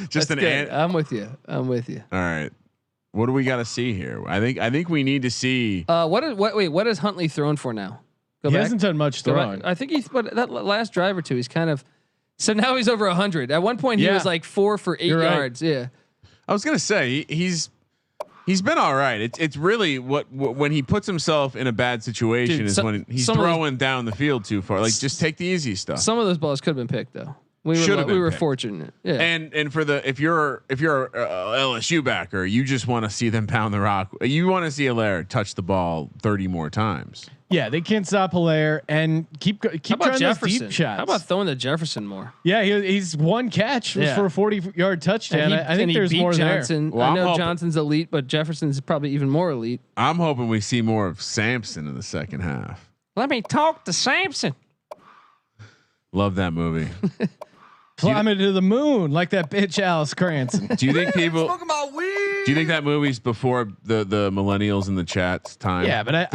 just That's good. I'm with you. All right. What do we got to see here? I think we need to see. What is Huntley thrown for now? He hasn't done much throwing. I think but that last drive or two, he's kind of. So now he's over 100. At one point, he was like 4 for 8 yards. Right. Yeah. I was gonna say he's been all right. It's really when he puts himself in a bad situation is when he's throwing down the field too far. Like just take the easy stuff. Some of those balls could have been picked though. We were fortunate. Yeah. And for if you're a LSU backer, you just want to see them pound the rock. You want to see Allaire touch the ball 30 more times. Yeah, they can't stop Allaire and keep trying those deep shots. How about throwing to Jefferson more? Yeah, he's one catch for a 40-yard touchdown. I think there's more Johnson. there. Well, I know Johnson's elite, but Jefferson's probably even more elite. I'm hoping we see more of Samson in the second half. Let me talk to Samson. Love that movie. Climbing to the moon like that bitch Alice Cranston. Do you think people? Smoke about weed. Do you think that movie's before the millennials in the chat's time? Yeah, but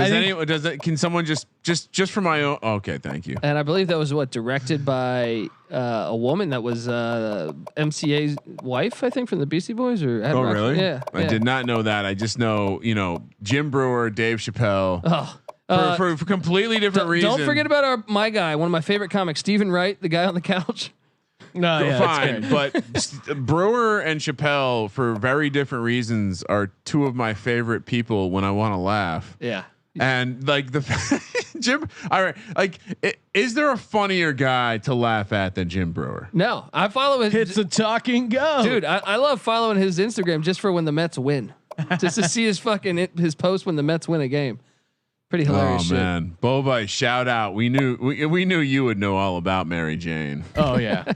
can someone just for my own? Okay, thank you. And I believe that was directed by a woman that was MCA's wife, I think, from the Beastie Boys. Or really? Yeah, I did not know that. I just know Jim Brewer, Dave Chappelle. For completely different reasons. Don't forget about my guy, one of my favorite comics, Stephen Wright, the guy on the couch. No, yeah, fine, but Brewer and Chappelle, for very different reasons, are two of my favorite people when I want to laugh. Yeah, and like Jim. All right, like, is there a funnier guy to laugh at than Jim Brewer? No, I follow his. It's a talking go, dude. I love following his Instagram just for when the Mets win, just to see his post when the Mets win a game. Pretty hilarious. Oh man, Bovai, shout out. We knew you would know all about Mary Jane. Oh yeah.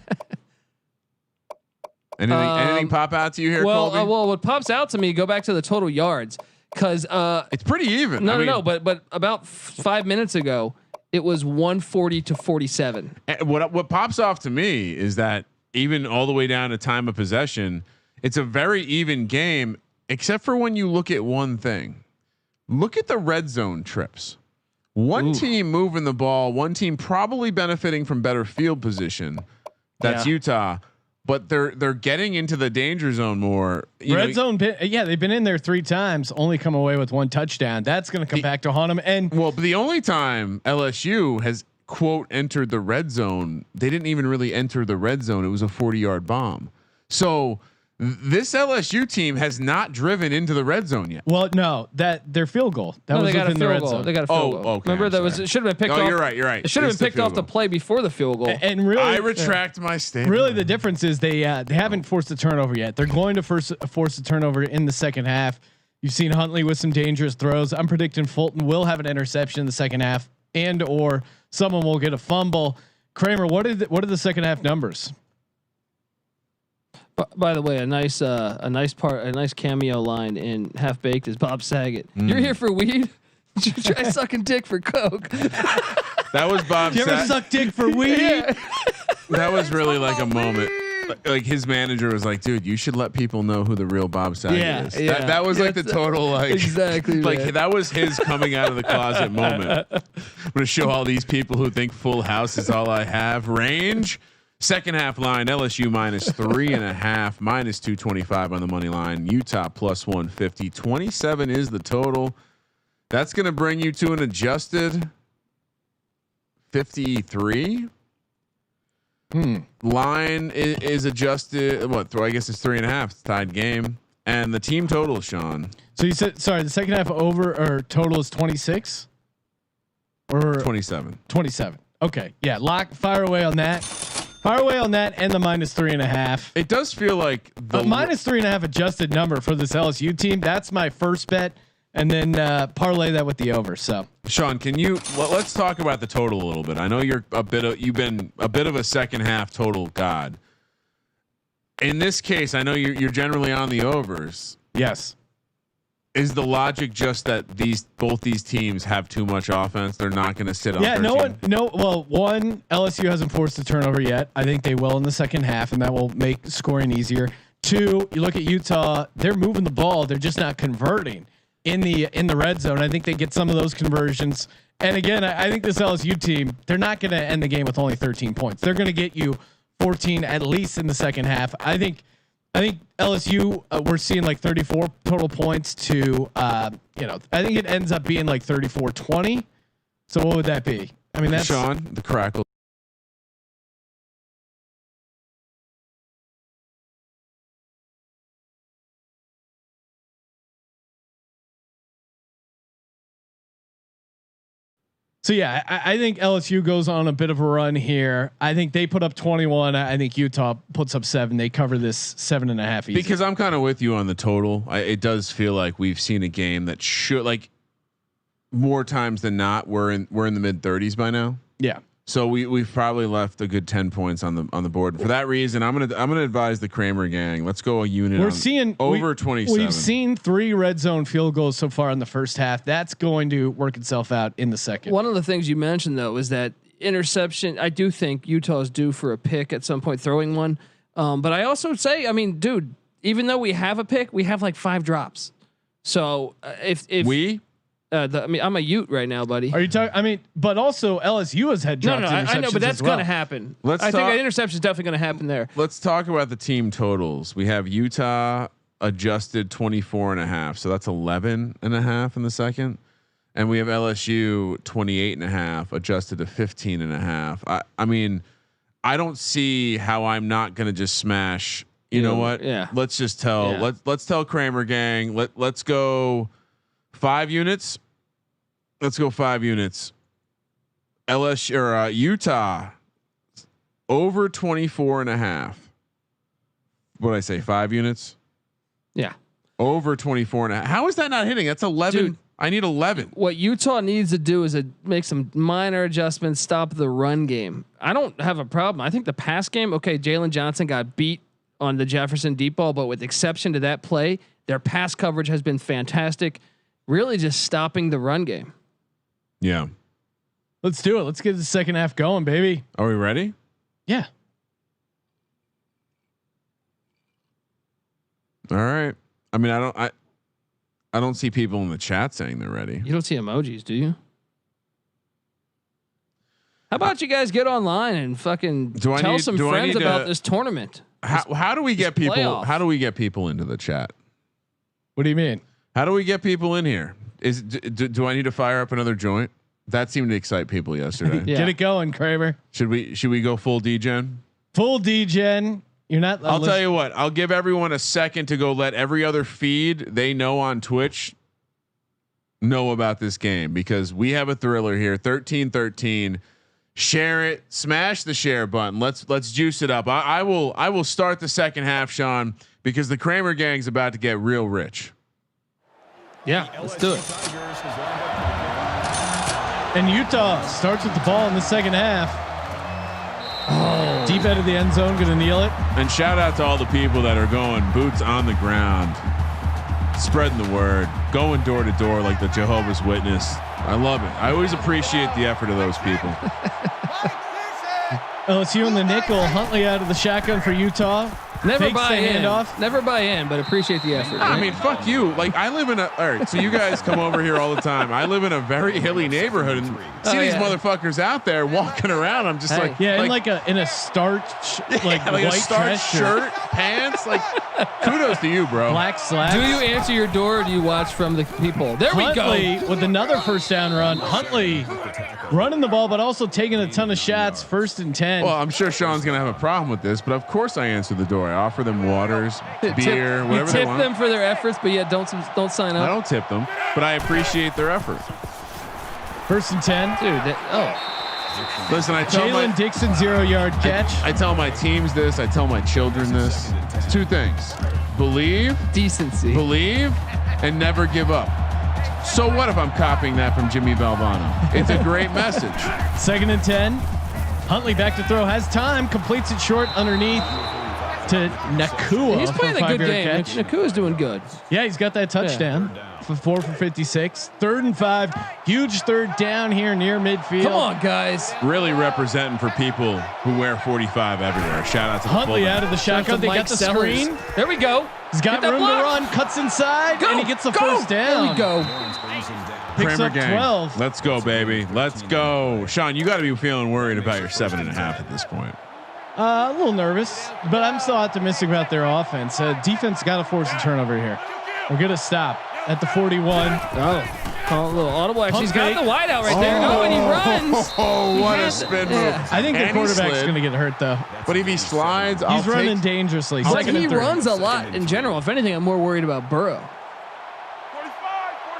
Anything pop out to you here? Well, what pops out to me, go back to the total yards, because it's pretty even. No, but about 5 minutes ago, it was 140 to 47. What pops off to me is that even all the way down to time of possession, it's a very even game, except for when you look at one thing. Look at the red zone trips. One team moving the ball, one team probably benefiting from better field position. That's Utah, but they're getting into the danger zone more. Red zone, yeah, they've been in there 3 times, only come away with 1 touchdown. That's going to come back to haunt them. And but the only time LSU has quote entered the red zone, they didn't even really enter the red zone. It was a 40-yard bomb. So this LSU team has not driven into the red zone yet. Well, no, that their field goal. That was they got a within the red field goal. zone. They got a field goal. Okay. Remember it should have been picked off. You're right. You're right. It should have been picked off the play before the field goal. And really, I retract my statement. Really, the difference is they haven't forced a turnover yet. They're going to force a turnover in the second half. You've seen Huntley with some dangerous throws. I'm predicting Fulton will have an interception in the second half, and or someone will get a fumble. Kramer, what are the second half numbers? By the way, a nice cameo line in Half Baked is Bob Saget. You're here for weed? You try sucking dick for coke. That was Bob. You ever suck dick for weed? Yeah. That was really like a moment. Like his manager was like, "Dude, you should let people know who the real Bob Saget is." Yeah. That was like the total like exactly like man. that was his coming out of the closet moment. I'm gonna show all these people who think Full House is all I have. Range. Second half line, LSU -3.5, -225 on the money line. Utah +150. 27 is the total. That's going to bring you to an adjusted 53. Line is adjusted. What? I guess it's 3.5. It's tied game. And the team total, Sean. So you said, sorry, the second half over or total is 26 or 27. 27. Okay. Yeah. Fire away on that. Fire away on that and the -3.5. It does feel like the -3.5 adjusted number for this LSU team. That's my first bet, and then parlay that with the over. So, Sean, can you let's talk about the total a little bit? I know you've been a bit of a second half total god. In this case, I know you're generally on the overs. yes. Is the logic just that both these teams have too much offense? They're not going to sit on. Yeah. 13? Well, one, LSU hasn't forced a turnover yet. I think they will in the second half, and that will make scoring easier. Two, you look at Utah; they're moving the ball. They're just not converting in the red zone. I think they get some of those conversions. And again, I think this LSU team, they're not going to end the game with only 13 points. They're going to get you 14 at least in the second half. I think LSU, we're seeing like 34 total points to, I think it ends up being like 34-20. So what would that be? I mean, that's Sean, the crackle. so yeah, I think LSU goes on a bit of a run here. I think they put up 21. I think Utah puts up 7. They cover this 7.5 easy. Because I'm kind of with you on the total. It does feel like we've seen a game that should, like, more times than not, we're in the mid 30s by now. Yeah. So we've probably left a good 10 points on the board. For that reason, I'm gonna advise the Kramer gang. Let's go a unit. We're seeing over 27. We've seen 3 red zone field goals so far in the first half. That's going to work itself out in the second. One of the things you mentioned though is that interception. I do think Utah is due for a pick at some point, throwing one. But I also say, I mean, dude, even though we have a pick, we have like 5 drops. So if I'm a Ute right now, buddy. Are you talking? I mean, but also LSU has had drops. No, I know, but that's going to happen. I think an interception is definitely going to happen there. Let's talk about the team totals. We have Utah adjusted 24.5, so that's 11.5 in the second, and we have LSU 28.5 adjusted to 15.5. I mean, I don't see how I'm not going to just smash. You know what? Yeah. Let's just tell. Yeah. Let's tell Kramer gang. Let's go 5 units. Let's go 5 units. LSU or Utah over 24.5. What did I say? 5 units. Yeah. Over 24.5. How is that not hitting? That's 11. Dude, I need 11. What Utah needs to do is make some minor adjustments, stop the run game. I don't have a problem. I think the pass game, okay, Jalen Johnson got beat on the Jefferson deep ball, but with exception to that play, their pass coverage has been fantastic. Really just stopping the run game. Yeah. Let's do it. Let's get the second half going, baby. Are we ready? Yeah. All right. I mean, I don't see people in the chat saying they're ready. You don't see emojis, do you? How about you guys get online and fucking tell some friends about this tournament? How do we get people? Playoff. How do we get people into the chat? What do you mean? How do we get people in here? Do I need to fire up another joint? That seemed to excite people yesterday. Yeah. Get it going, Kramer. Should we go full degen? Full degen. You're not. I'll tell you what. I'll give everyone a second to go let every other feed they know on Twitch know about this game, because we have a thriller here. 13-13. Share it. Smash the share button. Let's juice it up. I will start the second half, Sean, because the Kramer gang's about to get real rich. Yeah, let's do it. And Utah starts with the ball in the second half. Oh, Deep out of the end zone, gonna kneel it. And shout out to all the people that are going boots on the ground, spreading the word, going door to door like the Jehovah's Witness. I love it. I always appreciate the effort of those people. LSU in the nickel. Huntley out of the shotgun for Utah. Never buy in. Handoff. Never buy in, but appreciate the effort. I right? mean, fuck you. Like I live in a. All right, so you guys come over here all the time. I live in a very hilly neighborhood and see these motherfuckers out there walking around. I'm just like, yeah, in a starch like like white a starch shirt, pants. Like, kudos to you, bro. black slacks. Do you answer your door or do you watch from the people? There Huntley we go. with another first down run. Huntley running the ball, but also taking a ton of shots. 1st and 10. Well, I'm sure Sean's gonna have a problem with this, but of course I answer the door. I offer them waters, beer, whatever you they tip want. them for their efforts, but yet don't sign up. I don't tip them, but I appreciate their effort. 1st and 10. Dude, Listen, I tell Jalen Dixon 0-yard catch. I tell my teams this. I tell my children this. 2 things: believe, decency. believe, and never give up. So what if I'm copying that from Jimmy Valvano? It's a great message. 2nd and 10. Huntley back to throw, has time, completes it short underneath to Nakua. He's playing a good game. Nakua's doing good. Yeah, he's got that touchdown. For 4 for 56. 3rd and 5. Huge 3rd down here near midfield. Come on, guys. Really representing for people who wear 45 everywhere. Shout out to Huntley the out of the shotgun. They got the screen. There we go. He's got room to run. Cuts inside. Go. And he gets the first down. There we go. Picks Kramer up gang. 12. Let's go, baby. Let's go. Sean, you got to be feeling worried about your 7.5 at this point. A little nervous, but I'm still optimistic about their offense. Defense got to force a turnover here. We're going to stop at the 41. Oh, call a little audible. Actually, he's got Pump the wide out right there. Oh, and he runs. Oh, what a spin move. Yeah. I think the And he quarterback's slid. going to get hurt, though. But if he slides, He's running dangerously. But 2nd he and 3. runs a lot in general. If anything, I'm more worried about Burrow.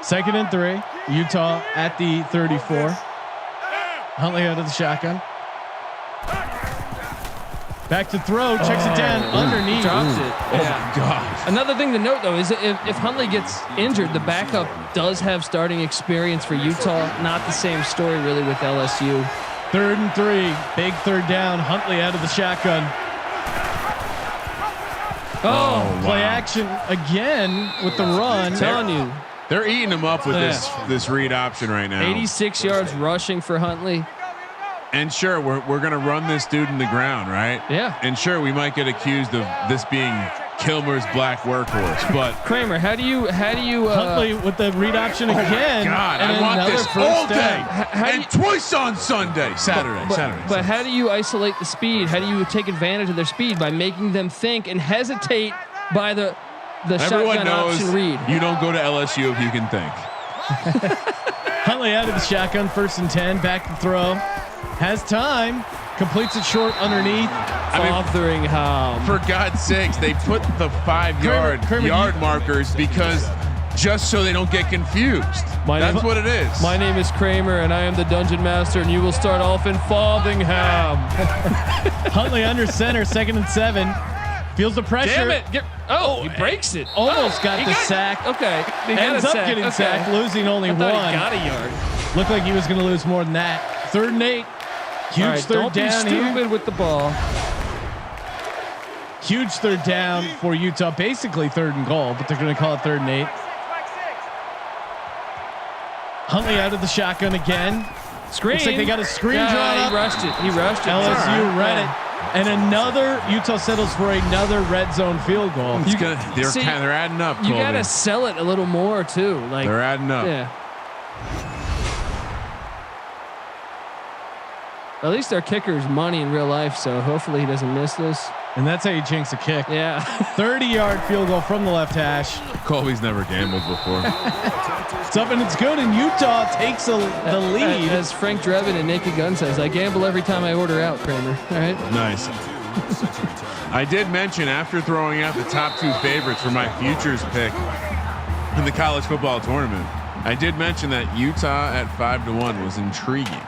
2nd and 3. Utah at the 34. Huntley out of the shotgun. Back to throw. Checks it down underneath. Drops it. Oh, my God. Another thing to note, though, is that if Huntley gets injured, the backup does have starting experience for Utah. Not the same story, really, with LSU. 3rd and 3. Big 3rd down. Huntley out of the shotgun. Oh, Play action again with the run. I'm telling you. They're eating him up with this read option right now. 86 yards rushing for Huntley. And sure, we're gonna run this dude in the ground, right? Yeah. And sure, we might get accused of this being Kilmer's black workhorse, but Kramer, how do you Huntley with the read option again. God, and I want another this first all day down. and twice on Sunday, Saturday. But how do you isolate the speed? How do you take advantage of their speed? By making them think and hesitate by the Everyone shotgun knows option read. you don't go to LSU if you can think. Huntley out of the shotgun. 1st and 10. Back to throw. Has time. Completes it short underneath. Fotheringham. For God's sakes, they put the 5-yard Kramer, markers because just so they don't get confused. That's what it is. My name is Kramer, and I am the dungeon master, and you will start off in Fotheringham. Huntley under center. 2nd and 7. Feels the pressure. Damn it! He breaks it. Almost got the sack. Okay, he got Ends a up sack. getting Okay. sacked, losing only I 1. thought he got a yard. Looked like he was going to lose more than that. 3rd and 8. Huge All right, 3rd don't down be stupid here. with the ball. Huge 3rd down for Utah. Basically 3rd and goal, but they're going to call it 3rd and 8. Huntley out of the shotgun again. Screen. Looks like they got a screen drawn He up. rushed it. He rushed it. LSU read it. And another Utah settles for another red zone field goal. They're adding up. You Colby. gotta sell it a little more too. Like They're adding up. Yeah. At least their kicker's money in real life, so hopefully he doesn't miss this. And that's how you jinx a kick. Yeah. 30-yard field goal from the left hash. Colby's never gambled before. It's up and it's good, and Utah takes the lead. As Frank Drebin and Naked Gun says, I gamble every time I order out, Kramer. All right. Nice. I did mention after throwing out the top 2 favorites for my futures pick in the college football tournament, I did mention that Utah at 5-1 was intriguing.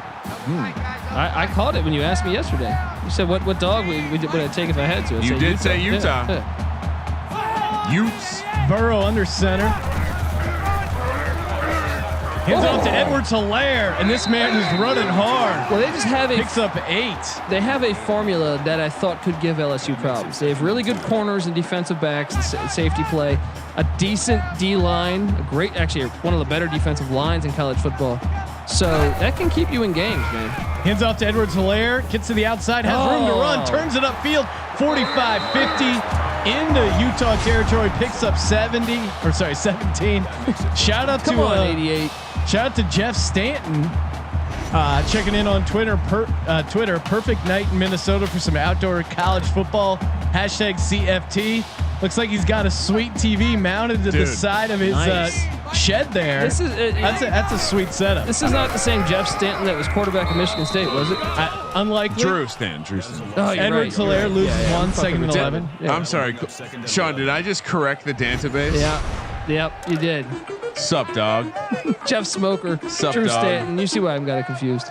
I called it when you asked me yesterday. You said what dog would I take if I had to? I You said did say Utah. Yeah. Utes. Burrow under center. Hands it off to Edwards-Helaire, and this man is running hard. Well, they just have Picks up 8. They have a formula that I thought could give LSU problems. They have really good corners and defensive backs, safety play, a decent D-line, actually one of the better defensive lines in college football. So that can keep you in games, man. Hands off to Edwards-Helaire, gets to the outside, has room to run, turns it upfield, 45-50. Into Utah territory, picks up 17. Shout out to 88. Shout out to Jeff Stanton, checking in on Twitter. Twitter, perfect night in Minnesota for some outdoor college football. #CFT. Looks like he's got a sweet TV mounted to the side of his shed there. This is that's a sweet setup. This is not the same Jeff Stanton that was quarterback of Michigan State, was it? Unlikely. Drew Stanton. Oh, Edwards-Helaire loses one, second and 11. Yeah. I'm sorry, Sean. Did I just correct the database? Yeah. Yep, you did. Sup, dog? Jeff Smoker. Sup, Drew dog? Stanton. You see why I've got it confused.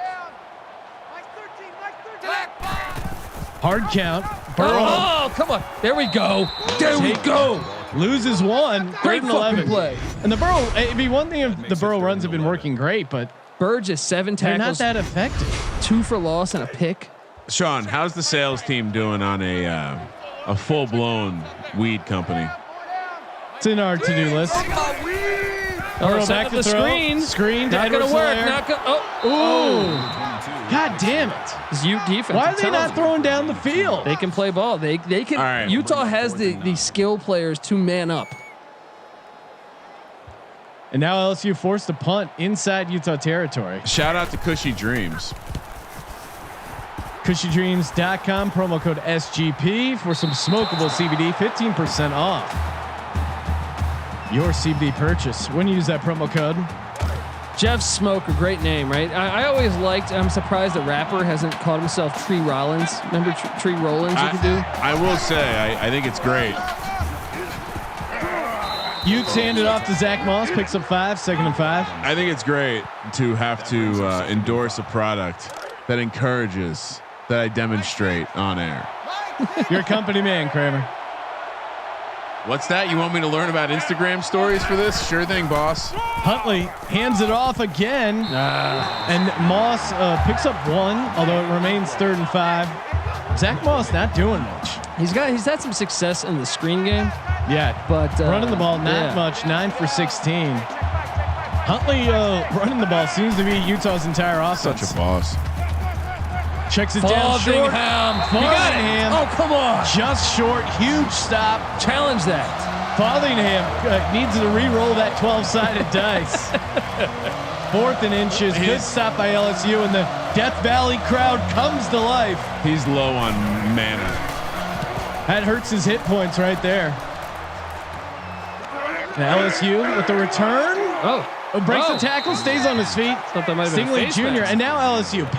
Hard count. Burrow. Oh, come on. There we go. There we go. Loses one. Great Third and fucking 11. play. And the Burrow, it'd be one thing if the Burrow runs have been working great, but Burgess, 7 they're tackles. not that effective. 2 for loss and a pick. Sean, how's the sales team doing on a full-blown weed company? It's in our to-do list. Burrow back to the throw. Screen to Not gonna work. Edwards-Helaire. Not gonna. God damn it. It's Ute defense. Why are they not throwing down the field? They can play ball. They can. All right. Utah has the skill players to man up. And now LSU forced to punt inside Utah territory. Shout out to Cushy Dreams. CushyDreams.com, promo code SGP for some smokable CBD, 15% off your CBD purchase when you use that promo code. Jeff Smoker, great name, right? I always liked. I'm surprised the rapper hasn't called himself Tree Rollins. Remember Tree Rollins? You could do. I will say, I think it's great. Utes handed off to Zach Moss, picks up 5, second and 5. I think it's great to have to endorse a product that encourages that I demonstrate on air. You're a company man, Kramer. What's that? You want me to learn about Instagram stories for this? Sure thing, boss. Huntley hands it off again, and Moss picks up 1, although it remains 3rd and 5. Zach Moss not doing much. He's had some success in the screen game. Yeah, but running the ball not much. 9 for 16. Huntley running the ball seems to be Utah's entire offense. Such a boss. Checks it down short. You got it. Oh, come on. Just short. Huge stop. Challenge that. Fotheringham needs to re-roll that 12-sided dice. 4th and inches. Good stop by LSU, and the Death Valley crowd comes to life. He's low on mana. That hurts his hit points right there. And LSU with the return. Breaks the tackle, stays on his feet. Stingley Jr. And now LSU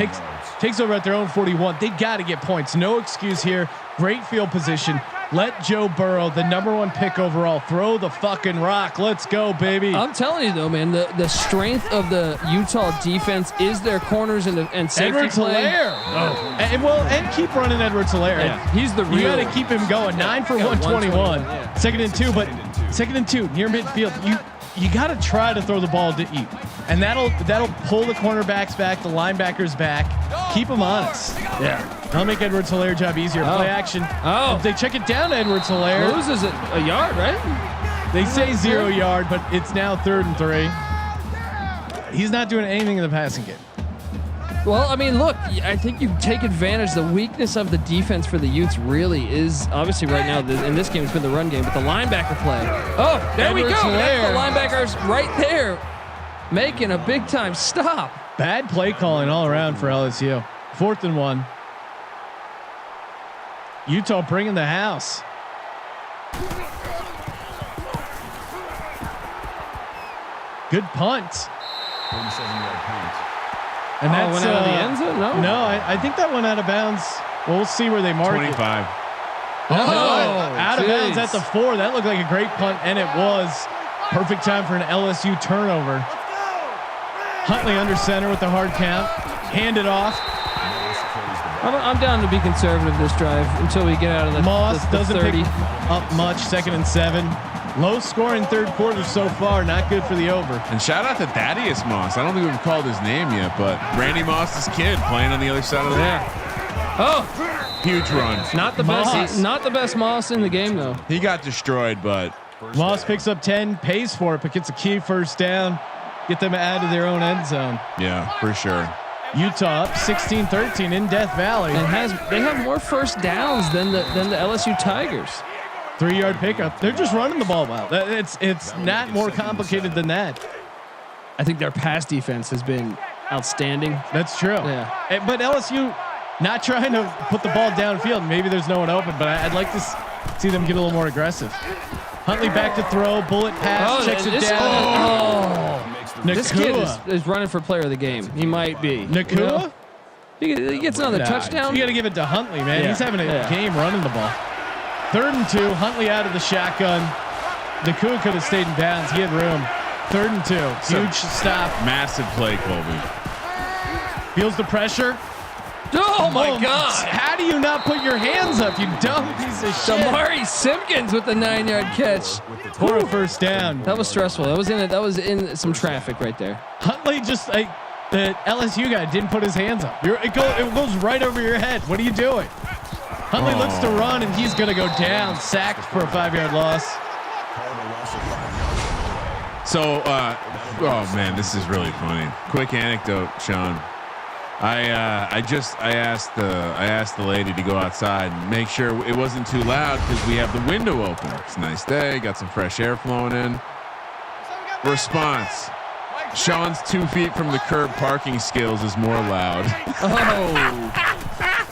takes over at their own 41. They got to get points. No excuse here. Great field position. Let Joe Burrow, the #1 pick overall, throw the fucking rock. Let's go, baby. I'm telling you though, man, the strength of the Utah defense is their corners and safety play. And keep running Edwards-Helaire. Yeah, he's the real. You got to keep him going. 9 for 121. Yeah. 2nd and 2, but 2nd and 2 near midfield. You got to try to throw the ball to eat, and that'll pull the cornerbacks back, the linebackers back, keep them honest. Yeah, that'll make Edwards-Helaire job easier. Play action. If they check it down to Edwards-Helaire, loses it a yard, right? They say 0 yard, but it's now 3rd and 3. He's not doing anything in the passing game. Well, I mean, look, I think you take advantage. The weakness of the defense for the Utes really is obviously right now in this game it's been the run game, but the linebacker play. Oh, there we go. That's the linebackers right there making a big time stop. Bad play calling all around for LSU. 4th and 1. Utah bringing the house. Good punt. 47-yard punt. And that went out of the end zone? No, I think that went out of bounds. We'll see where they mark 25. it. Out of bounds at the 4. That looked like a great punt, and it was. Perfect time for an LSU turnover. Huntley under center with the hard count. Hand it off. I'm down to be conservative this drive until we get out of the Moss the doesn't 30. pick up much. 2nd and 7. Low scoring third quarter so far. Not good for the over. And shout out to Thaddeus Moss. I don't think we've called his name yet, but Randy Moss's kid playing on the other side of the net. Oh, huge run. Not the best. Not the best Moss in the game though. He got destroyed, but Moss picks up 10, pays for it, but gets a key first down. Get them out of their own end zone. Yeah, for sure. Utah up 16-13 in Death Valley. And they have more first downs than the LSU Tigers. 3-yard pickup. They're just running the ball well. It's not more complicated than that. I think their pass defense has been outstanding. That's true. Yeah. But LSU not trying to put the ball downfield. Maybe there's no one open, but I'd like to see them get a little more aggressive. Huntley back to throw. Bullet pass. Checks it down. This kid is running for player of the game. He might be. Nakua? You know? He gets another touchdown. You got to give it to Huntley, man. Yeah. He's having a game running the ball. 3rd and 2. Huntley out of the shotgun. Nakua could have stayed in bounds. He had room. 3rd and 2. Huge stop. Massive play, Colby. Feels the pressure. Oh my God! How do you not put your hands up, you dumb piece of shit? Damari Simpkins with the 9-yard catch for a first down. That was stressful. That was in some traffic right there. Huntley just the LSU guy didn't put his hands up. It goes right over your head. What are you doing? Huntley looks to run and he's gonna go down, sacked for a 5-yard loss. So, oh man, this is really funny. Quick anecdote, Sean. I asked the lady to go outside and make sure it wasn't too loud because we have the window open. It's a nice day, got some fresh air flowing in. Response: Sean's 2 feet from the curb parking skills is more loud. Oh.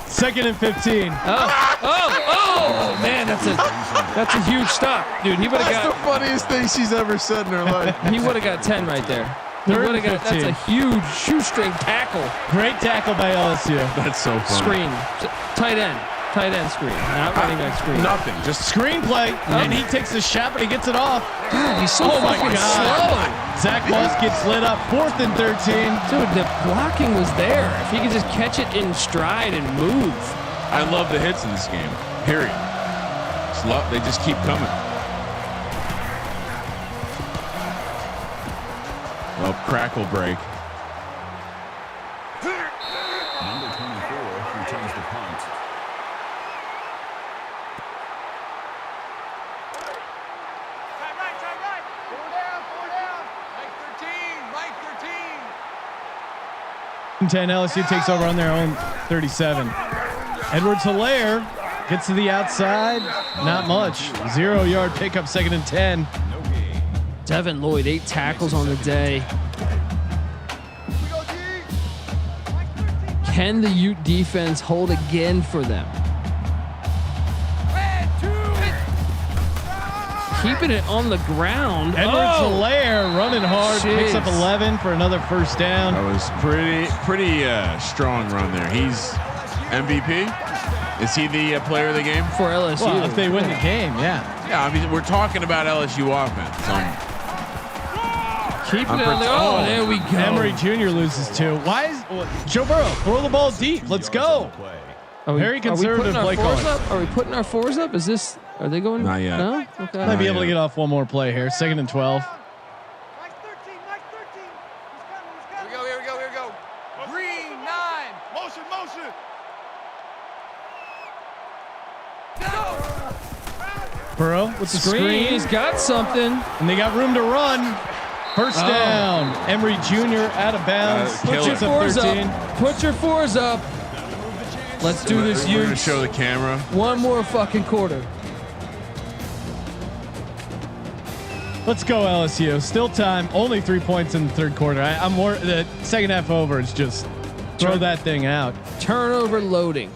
2nd and 15. Oh man, that's a huge stop, dude. He would have got the funniest thing she's ever said in her life. He would have got 10 right there. 3rd and 15. That's a huge shoestring tackle. Great tackle by LSU. That's so funny. Screen, tight end screen, not running back screen. Nothing, just screenplay, and he takes a shot, but he gets it off. God, he's so fucking slow. Zach Moss gets lit up. 4th and 13. Dude, the blocking was there. If he could just catch it in stride and move. I love the hits in this game. Period. They just keep coming. Well, crackle break. Number 24 returns the punt. Right. 4 down. Mike 13. 10 LSU takes over on their own 37. Edwards-Hilaire gets to the outside. Not much. 0-yard pickup. 2nd and 10. Devin Lloyd, 8 tackles on the day. Can the Ute defense hold again for them? Keeping it on the ground. Edwards-Hilaire running hard. Picks up 11 for another first down. That was pretty strong run there. He's MVP. Is he the player of the game for LSU? Well, if they win the game, yeah. Yeah, I mean, we're talking about LSU offense. Keeping it on the there we go. Emory Jr. loses 2. Why is Joe Burrow throw the ball deep? Let's go. Very conservative play calling. Are we putting our 4s up? Is this? Are they going? Not yet. No. Okay. Might be able to get off one more play here. 2nd and 12. Mike 13. Here we go. Green 9. Motion. Burrow with the screen. He's got something. And they got room to run. First down. Emory Jr. out of bounds. Put your 4s up. Put your 4s up. Let's do this, We're gonna show the camera. One more fucking quarter. Let's go LSU. Still time. Only 3 points in the 3rd quarter. I'm more. The second half over. It's just throw that thing out. Turnover loading.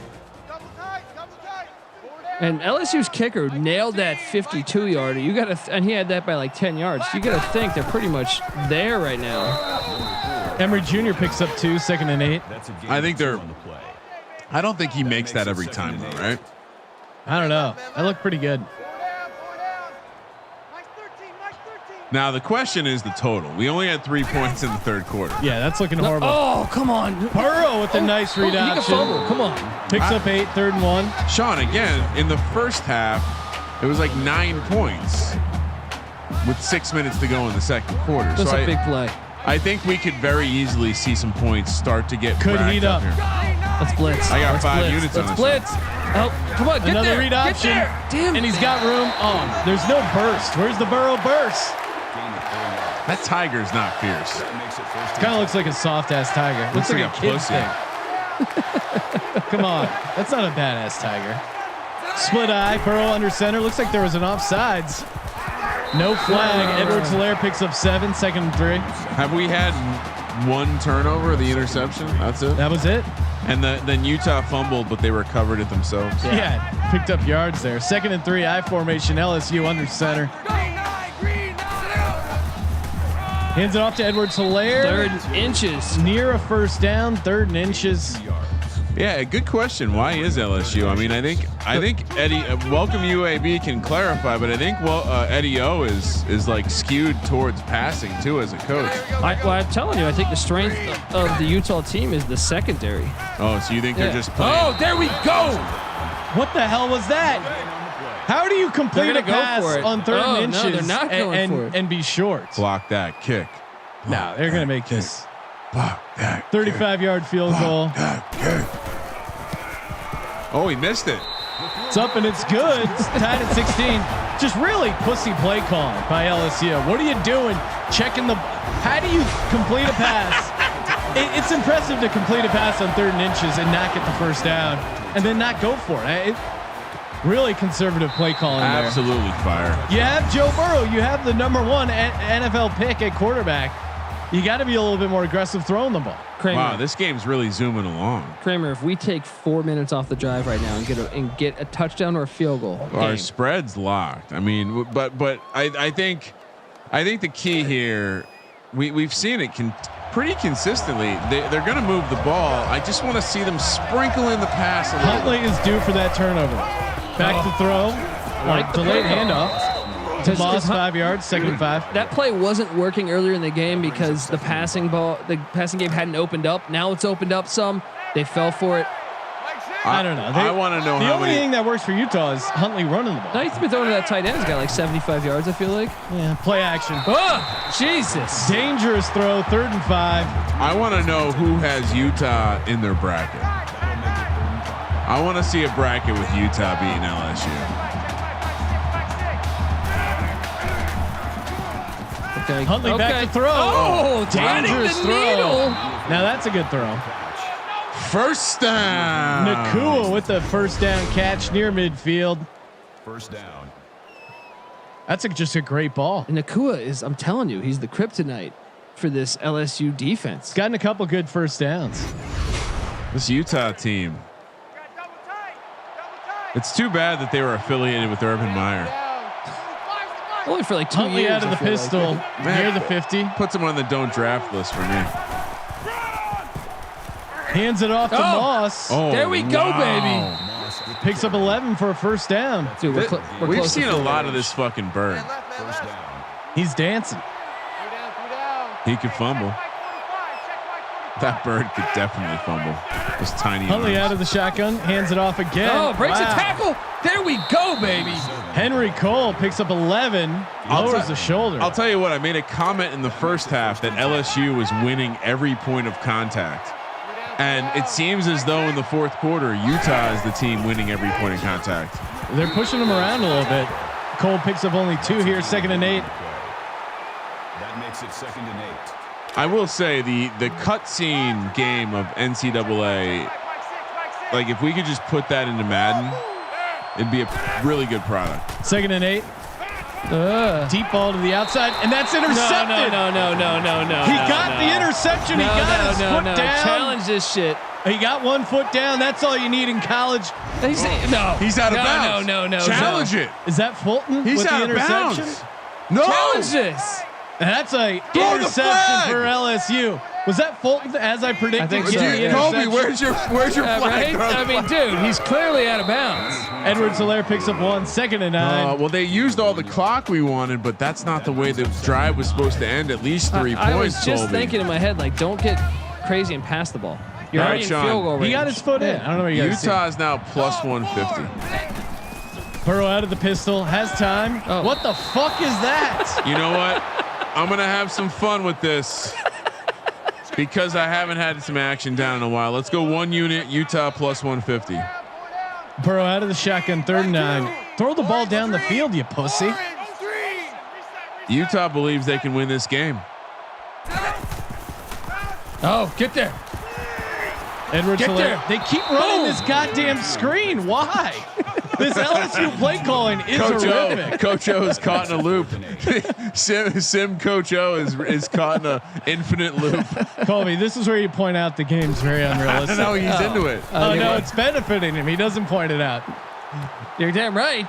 And LSU's kicker nailed that 52-yarder. You got to, and he had that by like 10 yards. You got to think they're pretty much there right now. Emory Jr. picks up 2, 2nd and 8. I think they're. I don't think he makes that every time, though, right? I don't know. I look pretty good. Now the question is the total. We only had 3 points in the 3rd quarter. Yeah, that's looking horrible. Oh, come on. Burrow with a nice read option. Come on. Picks up 8, 3rd and 1. Sean, again, in the first half, it was like 9 points. with 6 minutes to go in the second quarter. That's a big play. I think we could very easily see some points start to get Could heat up. here. Let's blitz. I got Let's 5 blitz. units Let's on this blitz. Oh, come on, get Another there. read Get option. there. Damn. And he's got room. Oh, there's no burst. Where's the Burrow burst? That tiger's not fierce. Kind of looks like a soft ass tiger. Looks like a kid's pussy. thing. Come on, that's not a badass tiger. Split eye, Burrow under center. Looks like there was an offsides. No flag. Edwards-Helaire picks up 7, 2nd and 3. Have we had one turnover? The interception. That's it. That was it. And then Utah fumbled, but they recovered it themselves. Yeah, picked up yards there. 2nd and 3, I formation. LSU under center. Hands it off to Edwards-Helaire. 3rd and inches. Near a first down. 3rd and inches. Yeah, good question. Why is LSU? I mean, I think Eddie. Welcome UAB can clarify, but I think Eddie O is like skewed towards passing too as a coach. I'm telling you, I think the strength of the Utah team is the secondary. Oh, so you think they're just playing? Oh, there we go. What the hell was that? How do you complete a pass on 3rd and inches no, they're not going for it. and be short? Block that kick. No, they're going to make this Block that 35-yard field goal. Oh, he missed it. It's up and it's good. It's tied at 16. Just really pussy play calling by LSU. What are you doing? Checking the. How do you complete a pass? It's impressive to complete a pass on 3rd and inches and not get the first down and then not go for it. Really conservative play calling there. Absolutely fire. You have Joe Burrow. You have the #1 NFL pick at quarterback. You got to be a little bit more aggressive throwing the ball. Kramer, wow, this game's really zooming along. Kramer, if we take 4 minutes off the drive right now and get a touchdown or a field goal, Our spread's locked. I mean, but I think the key here, we've seen it pretty consistently. They're going to move the ball. I just want to see them sprinkle in the pass a little. Huntley is due for that turnover. Back to throw. Like the delayed play. handoff. Lost 5 yards, 2nd and 5. That play wasn't working earlier in the game because the passing game hadn't opened up. Now it's opened up some. They fell for it. I don't know. I want to know the how only many. thing that works for Utah is Huntley running the ball. Now he's been throwing to that tight end. He's got like 75 yards, I feel like. Yeah, play action. Oh, Jesus. Dangerous throw, 3rd and 5. I want to know who has Utah in their bracket. I want to see a bracket with Utah beating LSU. Okay. Huntley back to throw. Oh, dangerous the throw. needle. Now that's a good throw. First down. Nakua with the first down catch near midfield. First down. That's just a great ball. Nakua is, I'm telling you, he's the kryptonite for this LSU defense. Gotten a couple good first downs. This Utah team. It's too bad that they were affiliated with Urban Meyer. Only for like 2 Huntley years. out of the I feel pistol like. near the 50. Puts him on the don't draft list for me. Hands it off to Moss. Oh, There we go, wow. Picks up 11 for a first down. Dude, we're We've close to seen a field lot range. of this fucking bird. First down. He's dancing. He could fumble. That bird could definitely fumble. Those tiny Huntley arms. out of the shotgun. Hands it off again. Oh, breaks Wow. a tackle. There we go, baby. Henry Cole picks up 11. Lowers the shoulder. I'll tell you what, I made a comment in the first half that LSU was winning every point of contact. And it seems as though in the fourth quarter, Utah is the team winning every point of contact. They're pushing him around a little bit. Cole picks up only 2 here, 2nd and 8. That makes it 2nd and 8. I will say the cutscene game of NCAA, like if we could just put that into Madden, it'd be a really good product. 2nd and 8. Deep ball to the outside, and that's intercepted. No. He got the interception. He got his foot down. Challenge this shit. He got 1 foot down. That's all you need in college. He's out of bounds. No. Challenge it. Is that Fulton? He's with out the of interception? bounds. No. Challenge this. And that's a Throw the interception flag. for LSU. Was that Fulton as I predicted? I think getting so, the yeah. Kobe, interception? where's your flag? Right? Throw the I mean, flag. dude, he's clearly out of bounds. Edwards-Helaire picks up 1, 2nd and 9. Well, they used all the clock we wanted, but that's not the way the drive was supposed to end. At least 3 points. I was just Colby. thinking in my head, like, don't get crazy and pass the ball. You're All already right, in Sean. field goal range. He got his foot in. I don't know what you guys see. Utah is now plus 150. Burrow out of the pistol, has time. Oh. What the fuck is that? You know what? I'm gonna have some fun with this because I haven't had some action down in a while. Let's go 1 unit, Utah plus 150. Burrow out of the shotgun, 3rd and 9. Throw the ball down the field, you pussy. Utah believes they can win this game. Oh, get there. Edwards Get Hilaire. there. They keep running Boom. this goddamn screen. Why? This LSU play calling is horrific. Coach O is caught in a loop. Sim Coach O is caught in an infinite loop. Colby, this is where you point out the game's very unrealistic. No, he's into it. Oh no, it's benefiting him. He doesn't point it out. You're damn right.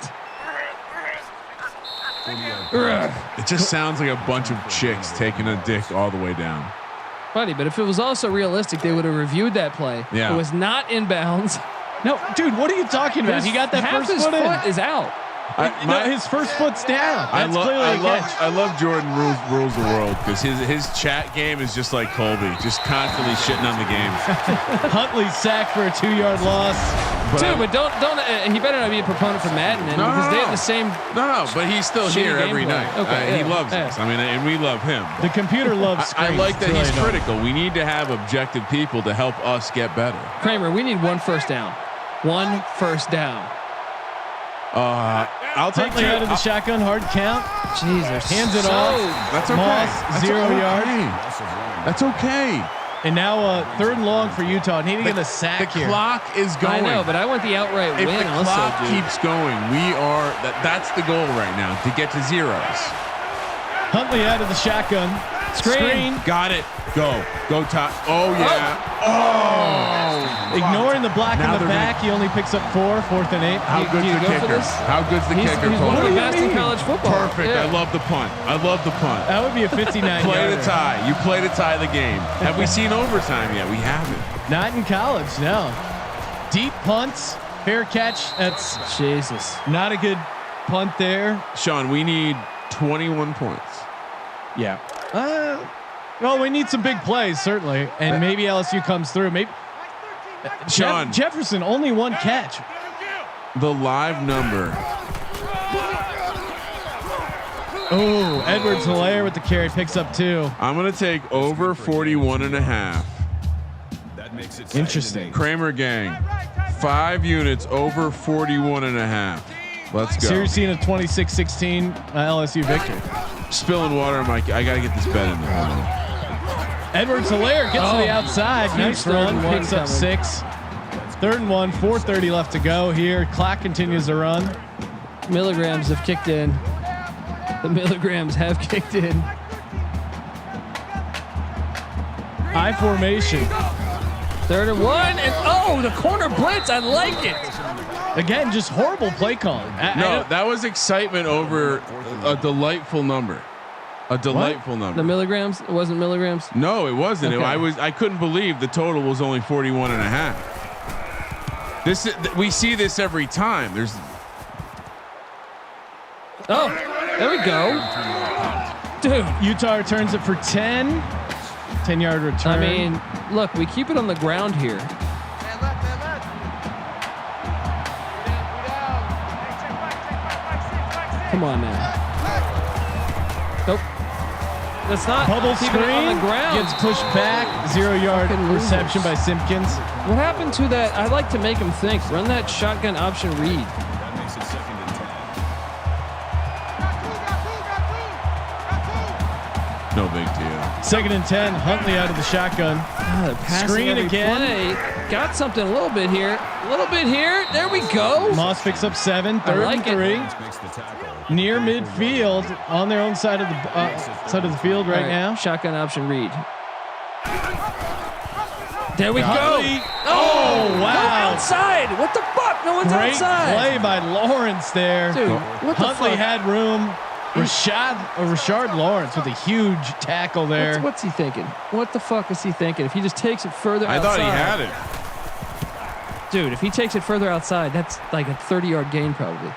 It just sounds like a bunch of chicks taking a dick all the way down. Funny, but if it was also realistic, they would have reviewed that play. Yeah. It was not inbounds. No, dude, what are you talking about? He got that half first his foot in. is out. No, his first foot's down. That's clearly a catch. I love Jordan rules the world because his chat game is just like Colby, just constantly shitting on the game. Huntley sacked for a 2-yard loss. But don't. He better not be a proponent for Madden then, because they have the same. No, but he's still shitty here every gameplay. night. Okay, He yeah, loves yeah. us. I mean, and we love him. The computer loves I screens. like that It's he's really annoying. critical. We need to have objective people to help us get better. Kramer, we need 1 first down. 1 first down. I'll take Huntley out of the shotgun, hard count. Jesus. Hands it off. That's okay. Moss, That's 0 okay. yard. That's okay. And now 3rd and long for Utah. Needing to get a sack The here. clock is going. I know, but I want the outright if win the also, clock dude. keeps going, that's the goal right now, to get to zeros. Huntley out of the shotgun. Screen. Got it. Go top. Oh yeah. Oh. Ignoring the block Now in the they're back, he only picks up 4, 4th and 8. How Do good's you the go for kicker? this? How good's the He's kicker? one of Cole? the best in college football. Perfect. Yeah. I love the punt. That would be a 59 Play yarder. to tie. You play to tie the game. Have we seen overtime yet? We haven't. Not in college, no. Deep punts, fair catch. That's Jesus. not a good punt there. Sean, we need 21 points. Yeah. Well, we need some big plays, certainly. And maybe LSU comes through. Maybe Sean. Jefferson, only 1 catch. The live number. Oh, Edwards Hilaire with the carry, picks up 2. I'm going to take over 41.5. That makes it Interesting. Kramer gang. 5 units over 41.5. Let's go. So you're seeing a 26-16 LSU victory. Spilling water. I got to get this bet in there. Hold on. Edwards Hilaire gets to the outside. Huge Nice 3rd run. and 1 Picks up coming. 6. 3rd and 1. 4:30 left to go here. Clock continues to run. Milligrams have kicked in. The milligrams have kicked in. High formation. 3rd and 1, and the corner blitz. I like it. Again, just horrible play calling. No, that was excitement over a delightful number. A delightful number. The milligrams. It wasn't milligrams. No, it wasn't. Okay. I couldn't believe the total was only 41.5. We see this every time. There's. Oh, there we go. Dude. Utah returns it for 10. 10-yard return. I mean, look, we keep it on the ground here. Man left. Come on now. Nope. That's not bubble keeping it on screen the ground. gets pushed back. 0-yard Fucking losers. reception by Simpkins. What happened to that? I like to make him think. Run that shotgun option read. That makes it 2nd and 10. No big deal. 2nd and 10. Huntley out of the shotgun. Passing Screen every again. play. Got something a little bit here. A little bit here. There we go. Moss picks up 7. 3rd like and 3. Which makes the tackle. Near midfield on their own side of the field right, All now. Shotgun option read. There we Huntley. go. Oh, No wow. outside. What the fuck? No one's Great outside. play by Lawrence there. Dude, what the Huntley fuck? had room. Rashard Lawrence with a huge tackle there. What's he thinking? What the fuck is he thinking? If he just takes it further I outside. thought he had it. Dude, if he takes it further outside, that's like a 30-yard gain probably.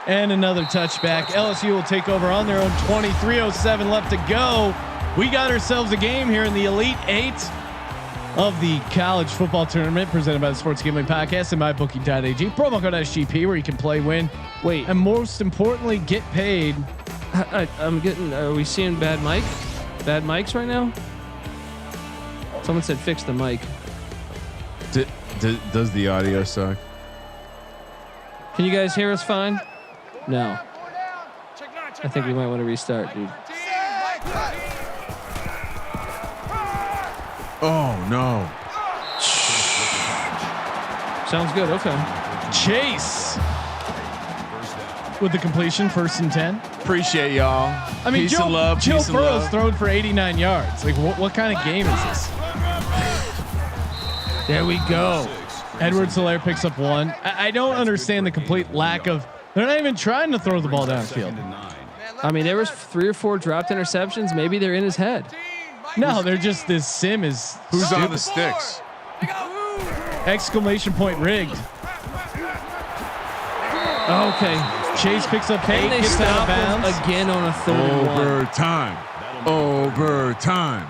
And another touchback. LSU will take over on their own 20. 3:07 left to go. We got ourselves a game here in the Elite 8. of the college football tournament presented by the Sports Gambling Podcast and MyBookie.ag. Promo code SGP where you can play, win, and most importantly, get paid. I'm getting. Are we seeing bad mics right now? Someone said fix the mic. Does the audio suck? Can you guys hear us fine? No. I think we might want to restart, dude. Oh no. Sounds good. Okay. Chase with the completion, 1st and 10. Appreciate y'all. I mean, peace and love. Joe Peace and Burrow's love. thrown for 89 yards. Like, what kind of game is this? There we go. Edwards-Helaire picks up 1. I don't understand the complete lack of. They're not even trying to throw the ball downfield. I mean, there was 3 or 4 dropped interceptions. Maybe they're in his head. No, they're just this sim is. Who's stupid. on the sticks? Exclamation point rigged. Okay. Chase picks up 8, Can they gets out of stop bounds. him again on a 3rd and 1? Overtime.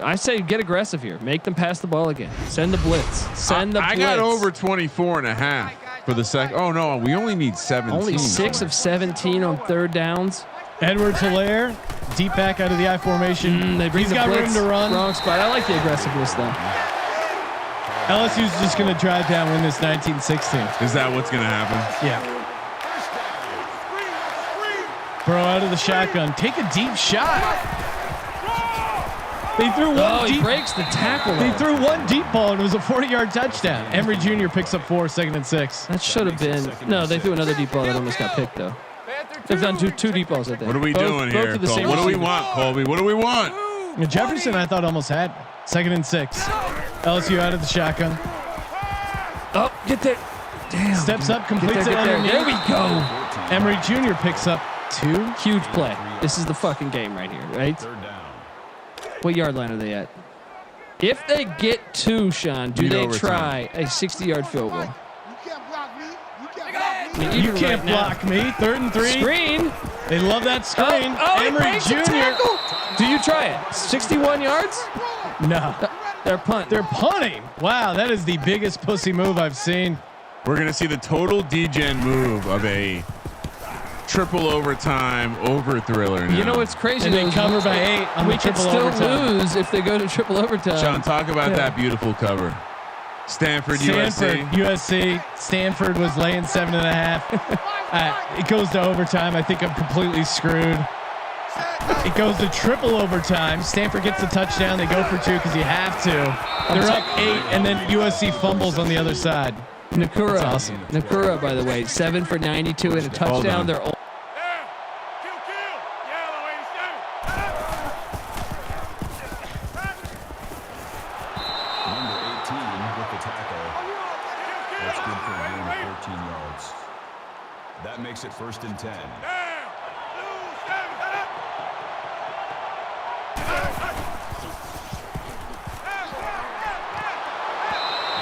I say get aggressive here. Make them pass the ball again. Send the blitz. I got over 24.5 for the second. Oh no, we only need 17. Only 6 of 17 on 3rd downs. Edwards-Helaire deep back out of the I formation. He's got room to run. Wrong spot. I like the aggressiveness though. LSU's just going to drive down, win this 19-16. Is that what's going to happen? Yeah. Burrow out of the shotgun. Take a deep shot. They threw one He deep. breaks the tackle. They threw one deep ball and it was a 40-yard touchdown. Emory Jr. picks up 4, 2nd and 6. That should have been. No, they threw another deep ball that almost got picked though. They've done two deep balls, I think. What are we doing both here? to the same What do we receiver. want, Colby? What do we want? And Jefferson, I thought, almost had 2nd and 6. LSU out of the shotgun. Oh, get there. Damn. Steps up, completes Get it there. underneath. There we go. Emory Jr. picks up 2. Huge play. This is the fucking game right here, right? 3rd down. What yard line are they at? If they get 2, Sean, do Need they overtime. try a 60-yard field goal? You can't block me. You can't block me. I mean, You even can't right now- block me. 3rd and 3. Screen. They love that screen. He Emory breaks the Jr. tackle. Do you try it? 61 yards? No. They're punting. They're punting. Wow, that is the biggest pussy move I've seen. We're going to see the total degen move of a triple overtime over thriller now. You know what's crazy? And they though is cover by 8 on we the could triple still overtime. lose if they go to triple overtime. Sean, talk about Yeah. that beautiful cover. Stanford, Stanford, USC. USC. Stanford was laying 7.5. It goes to overtime. I think I'm completely screwed. It goes to triple overtime. Stanford gets the touchdown. They go for 2 because you have to. They're up 8, and then USC fumbles on the other side. Nakura. That's awesome. Nakura, by the way, 7 for 92 and a touchdown. done. They're all Number 18 with the tackle. That's good for a gain of 14 yards. That makes it 1st and 10.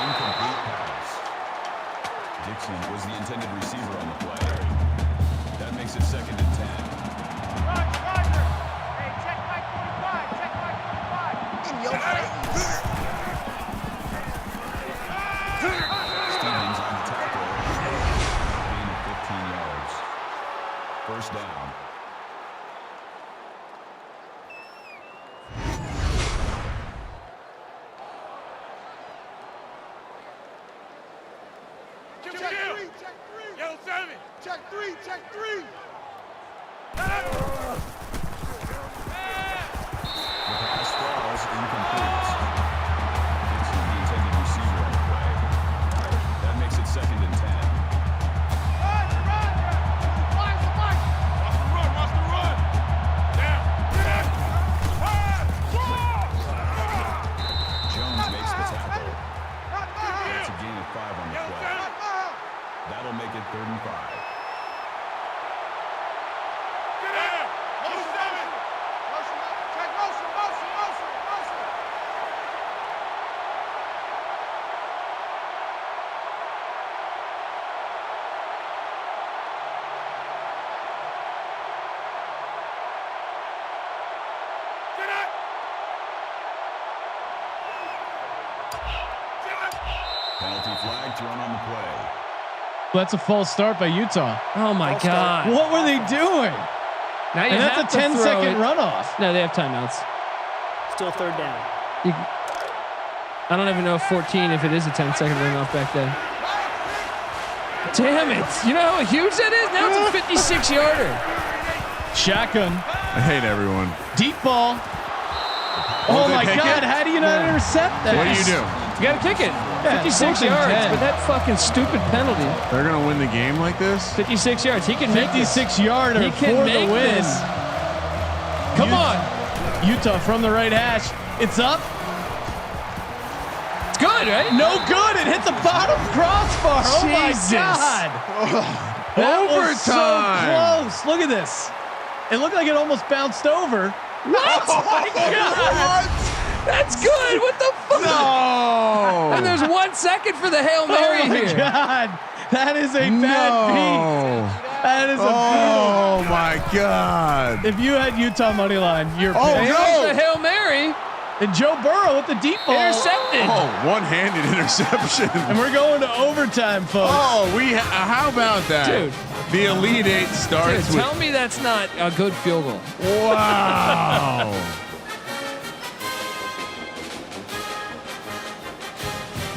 Incomplete pass. Dixon was the intended receiver on the play. That makes it 2nd and 10. Hey, check my 45. Check my 45. In your face. Stevens on the tackle. Gain of 15 yards. 1st down. Check 3. Check 3. The pass falls incomplete. Dixon, the intended receiver on the play. That makes it 2nd and 10. Jones makes the tackle. That's a gain of 5 on the play. That'll make it 3rd and 5. Penalty flag thrown on the play. That's a false start by Utah. Oh my God! What were they doing? Now you And have that's a to 10-second throw it. runoff. No, they have timeouts. Still third down. I don't even know if 14, if it is a 10-second runoff back then. Damn it! You know how huge that is? Now it's a 56-yarder. Shotgun. I hate everyone. Deep ball. Oh they my kick God! it? How do you not intercept that? What do you do? You got to kick it. Yeah, 56 4th and yards, 10. but that fucking stupid penalty. They're gonna win the game like this? 56 yards. He can make this. 56-yarder He can for make the win. this. Come on. Utah from the right hash. It's up. It's good, right? No good. It hit the bottom crossbar. Oh my Jesus. God. That was so Overtime. close. Look at this. It looked like it almost bounced over. What? Oh my God. That's good. What the fuck? No. And there's 1 second for the Hail Mary Oh my here. God. That is a bad beat. That is a Oh my God. beat. If you had Utah money line, you're Oh, pissed. no. There's the Hail Mary. And Joe Burrow with the deep ball. Intercepted. Oh, one-handed interception. And we're going to overtime, folks. Oh, how about that? Dude. The Elite Eight Dude, starts with. tell me that's not a good field goal. Wow.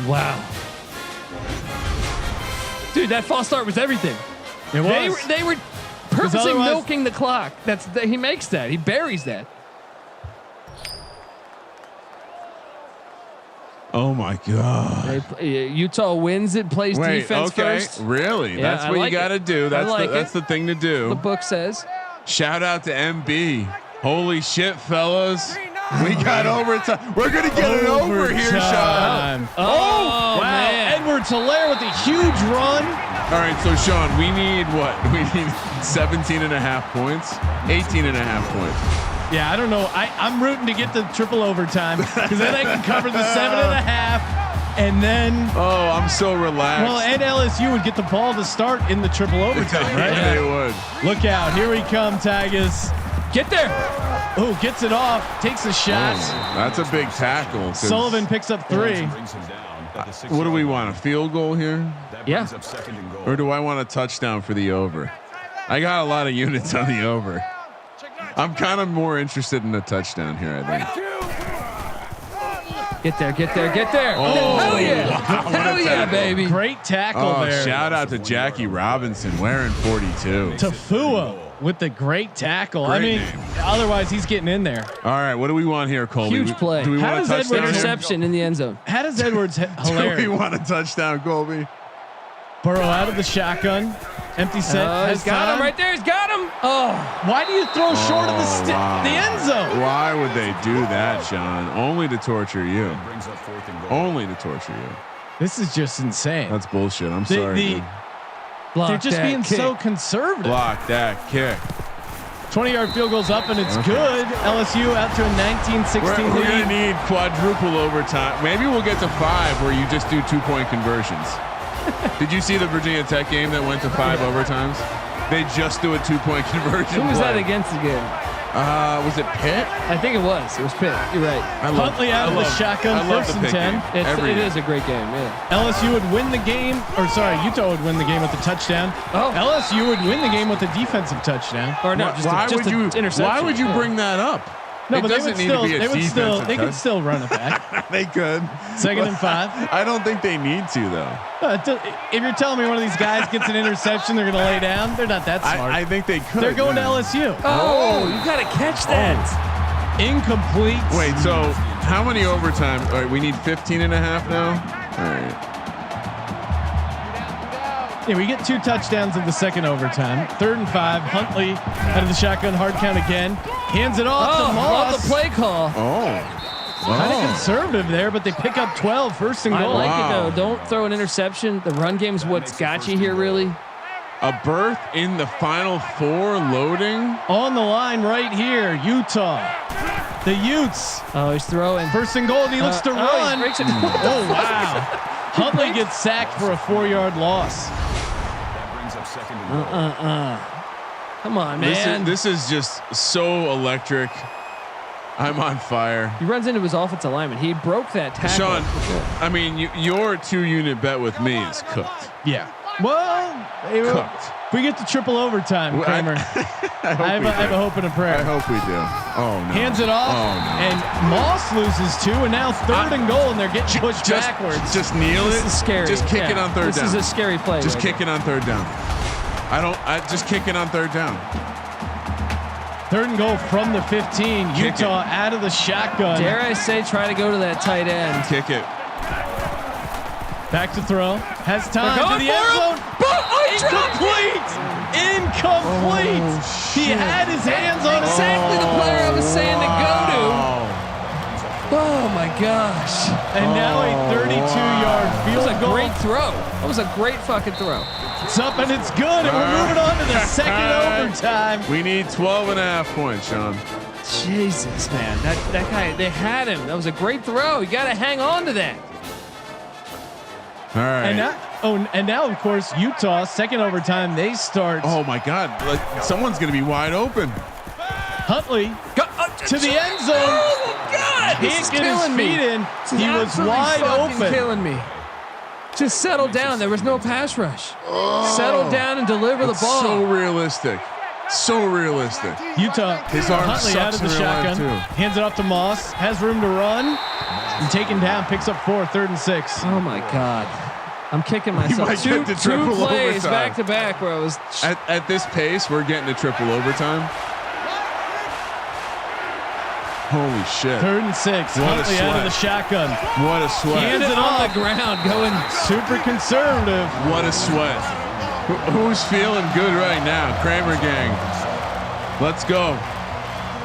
Wow. Dude, that false start was everything. It was. They were purposely otherwise- milking the clock. He makes that. He buries that. Oh my God. Utah wins it, plays Wait, defense okay. first. Really? Yeah, That's I what like you got to it. do. I That's like that's it. the thing to The do. book says. Shout out to MB. Holy shit, fellas. We got overtime. We're going to get it over here, Sean. Overtime. Oh, Wow. man. Edwards-Helaire with a huge run. All right, so Sean, we need what? We need 17 and a half points, 18 and a half points. Yeah, I don't know. I'm rooting to get the triple overtime because then I can cover the 7.5, and then I'm so relaxed. well, and LSU would get the ball to start in the triple overtime, right? Yeah, they would. Look out! Here we come, Tigers. Get there. Oh, gets it off, takes a shot. That's a big tackle. 'Cause Sullivan picks up 3. Brings him down at the 6 What do we yard want? A field goal here? line. That Yeah. brings up 2nd and goal. Or do I want a touchdown for the over? I got a lot of units on the over. I'm kind of more interested in a touchdown here, I think. Get there. Get there. Get there. Oh, Hell yeah. wow, what a Hell yeah, tackle. baby. Great tackle Oh, there. shout out to Jackie Robinson wearing 42. Tafua with the great tackle. I Great mean, name. otherwise he's getting in there. All right, what do we want here, Colby? Huge play. Do we How want a does touchdown Edwards- here? Interception in the end zone. How does Edwards Do we Hilaire want a touchdown, Colby? Burrow out of the shotgun, empty set? He's has got time. him right there. He's got him. Oh, Why do you throw short of the wow. the end zone? Why would they do that, Sean? Only to torture you. Brings up 4th and goal. Only to torture you. This is just insane. That's bullshit. I'm sorry. dude. block They're just that being kick. so conservative. Block that kick. 20-yard field goes up and it's good. LSU out to a 19-16 We're lead. going to need quadruple overtime. Maybe we'll get to 5 where you just do 2-point conversions. Did you see the Virginia Tech game that went to 5 overtimes? They just do a 2-point conversion. Who was that play. against again? Was it Pitt? I think it was. It was Pitt. You're right. Huntley out of the shotgun, I love first the and Pitt 10. game. It Every is a great game. Yeah. LSU would win the game, or sorry, Utah would win the game with a touchdown. Oh. LSU would win the game with a defensive touchdown. Or no, Why just would you? interception. Why would you Yeah. bring that up? No, it but they doesn't would need still, to be a they would still, defensive they could touch- still run it back. They could. 2nd and 5. I don't think they need to though. If you're telling me one of these guys gets an interception, they're going to lay down. They're not that smart. I think they could. They're going to yeah. LSU. Oh, you got to catch that. Incomplete. Wait, so how many overtime? All right, we need 15 and a half now. All right. Yeah, we get 2 touchdowns in the second overtime. 3rd and 5. Huntley out of the shotgun, hard count again. Hands it off to Oh, Moss. love the play call. Kind of conservative there, but they pick up 12, 1st and I goal. like Wow. it though. Don't throw an interception. The run game's what's got you here, really. A berth in the Final Four loading. On the line right here, Utah. The Utes. Oh, he's throwing. 1st and goal, and he looks to He run. breaks it. Oh, wow. Huntley gets sacked for a 4-yard loss. That brings up 2nd and goal. Come on, man. This is just so electric. I'm on fire. He runs into his offensive lineman. He broke that tackle. Sean, I mean, your 2-unit bet with me is cooked. Yeah. Well, Cooked. if we get to triple overtime, Kramer, I have a hope and a prayer. I hope we do. Oh no. Hands it off, Oh, no. and Moss loses 2, and now 3rd and goal, and they're getting pushed backwards. Just kneel it. This is scary. Just kick it on 3rd down. This is a scary play. Just right kick it on 3rd down. Just kick it on 3rd down. 3rd and goal from the 15. Kick Utah out of the shotgun. Dare I say, try to go to that tight end. Kick it. Back to throw. Has time to the end zone. Incomplete. Oh, He had his hands on it. Exactly the player I was saying to go to. Oh my gosh. And now a 32-yard That field was a goal. great throw. That was a great fucking throw. It's up and it's good. And we're moving on to the second overtime. We need 12.5 points, Sean. Jesus, man. That guy, they had him. That was a great throw. You got to hang on to that. All right. And now, of course, Utah, second overtime, they start. Oh my God! Like, someone's gonna be wide open. Huntley to the end zone. Oh my God! This is Can't get his killing me. feet in. This is He was absolutely wide fucking open. killing me. Just settle down. There was no pass rush. Settle down and deliver the ball. So realistic. So realistic. Utah, His arm Huntley out sucks of the in real life, shotgun, too. hands it off to Moss, has room to run, and taken down, picks up 4, 3rd and 6. Oh my God. I'm kicking myself. might Two get to triple plays overtime. back to back where I was. At this pace, we're getting to triple overtime. Holy shit! 3rd and 6. What a Huntley out of the sweat. shotgun. What a sweat! Hands it on off. the ground, going Super conservative. What a sweat! Who's feeling good right now? Kramer gang. Let's go.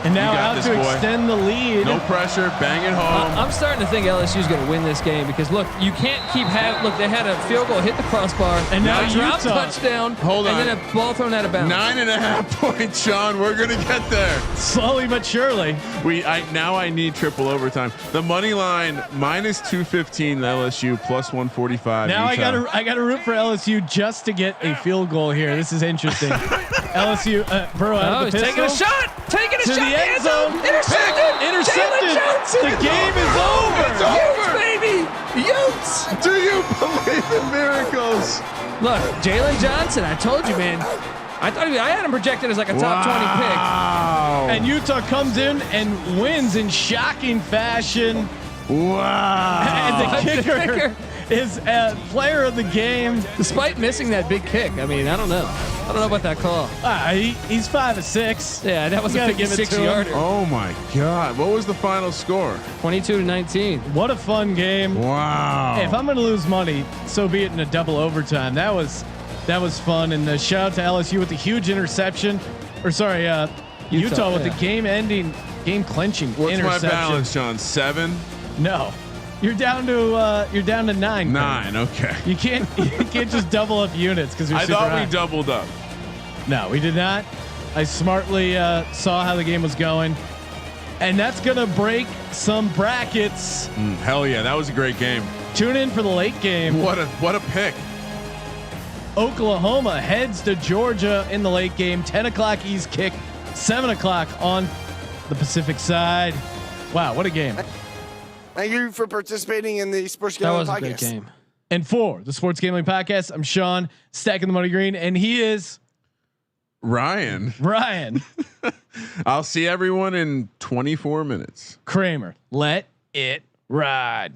And now You got out this, to boy. extend the lead. No pressure. Bang it home. I'm starting to think LSU is going to win this game because look, you can't keep having. Look, they had a field goal, hit the crossbar, And now a drop Utah. touchdown, Hold and on. then a ball thrown out of bounds. 9.5 points, Sean. We're gonna get there. Slowly but surely. I need triple overtime. The money line -215 LSU plus 145. Now Utah. I gotta root for LSU just to get a field goal here. This is interesting. LSU Burrow out Oh, of the he's pistol. taking a shot. Taking a To shot. the end zone. Intercepted. Intercepted. Jalen Johnson. The game is over. It's over. Utes, baby. Utes. Do you believe in miracles? Look, Jalen Johnson. I told you, man. I had him projected as like a top 20 pick. Wow. And Utah comes in and wins in shocking fashion. Wow. And the kicker is player of the game. Despite missing that big kick. I mean, I don't know. I don't know about that call. He's 5 of 6. Yeah, that was You a gotta give it to 56-yarder. Oh my God. What was the final score? 22-19. What a fun game. Wow. Hey, if I'm going to lose money, so be it in a double overtime. That was fun. And shout out to LSU with the huge interception. Or sorry, Utah with the game-ending, game-clinching What's interception. my balance, John? 7? No, you're down to 9. 9. Okay. You can't just double up units because you're I super thought high. we doubled up. No, we did not. I smartly saw how the game was going, and that's gonna break some brackets. Hell yeah, that was a great game. Tune in for the late game. What a pick. Oklahoma heads to Georgia in the late game. 10 o'clock East kick, 7 o'clock on the Pacific side. Wow, what a game. Thank you for participating in the Sports That Gambling was a Podcast. great game. And for the Sports Gambling Podcast, I'm Sean, stacking the money green, and he is Ryan. Ryan. I'll see everyone in 24 minutes. Kramer. Let it ride.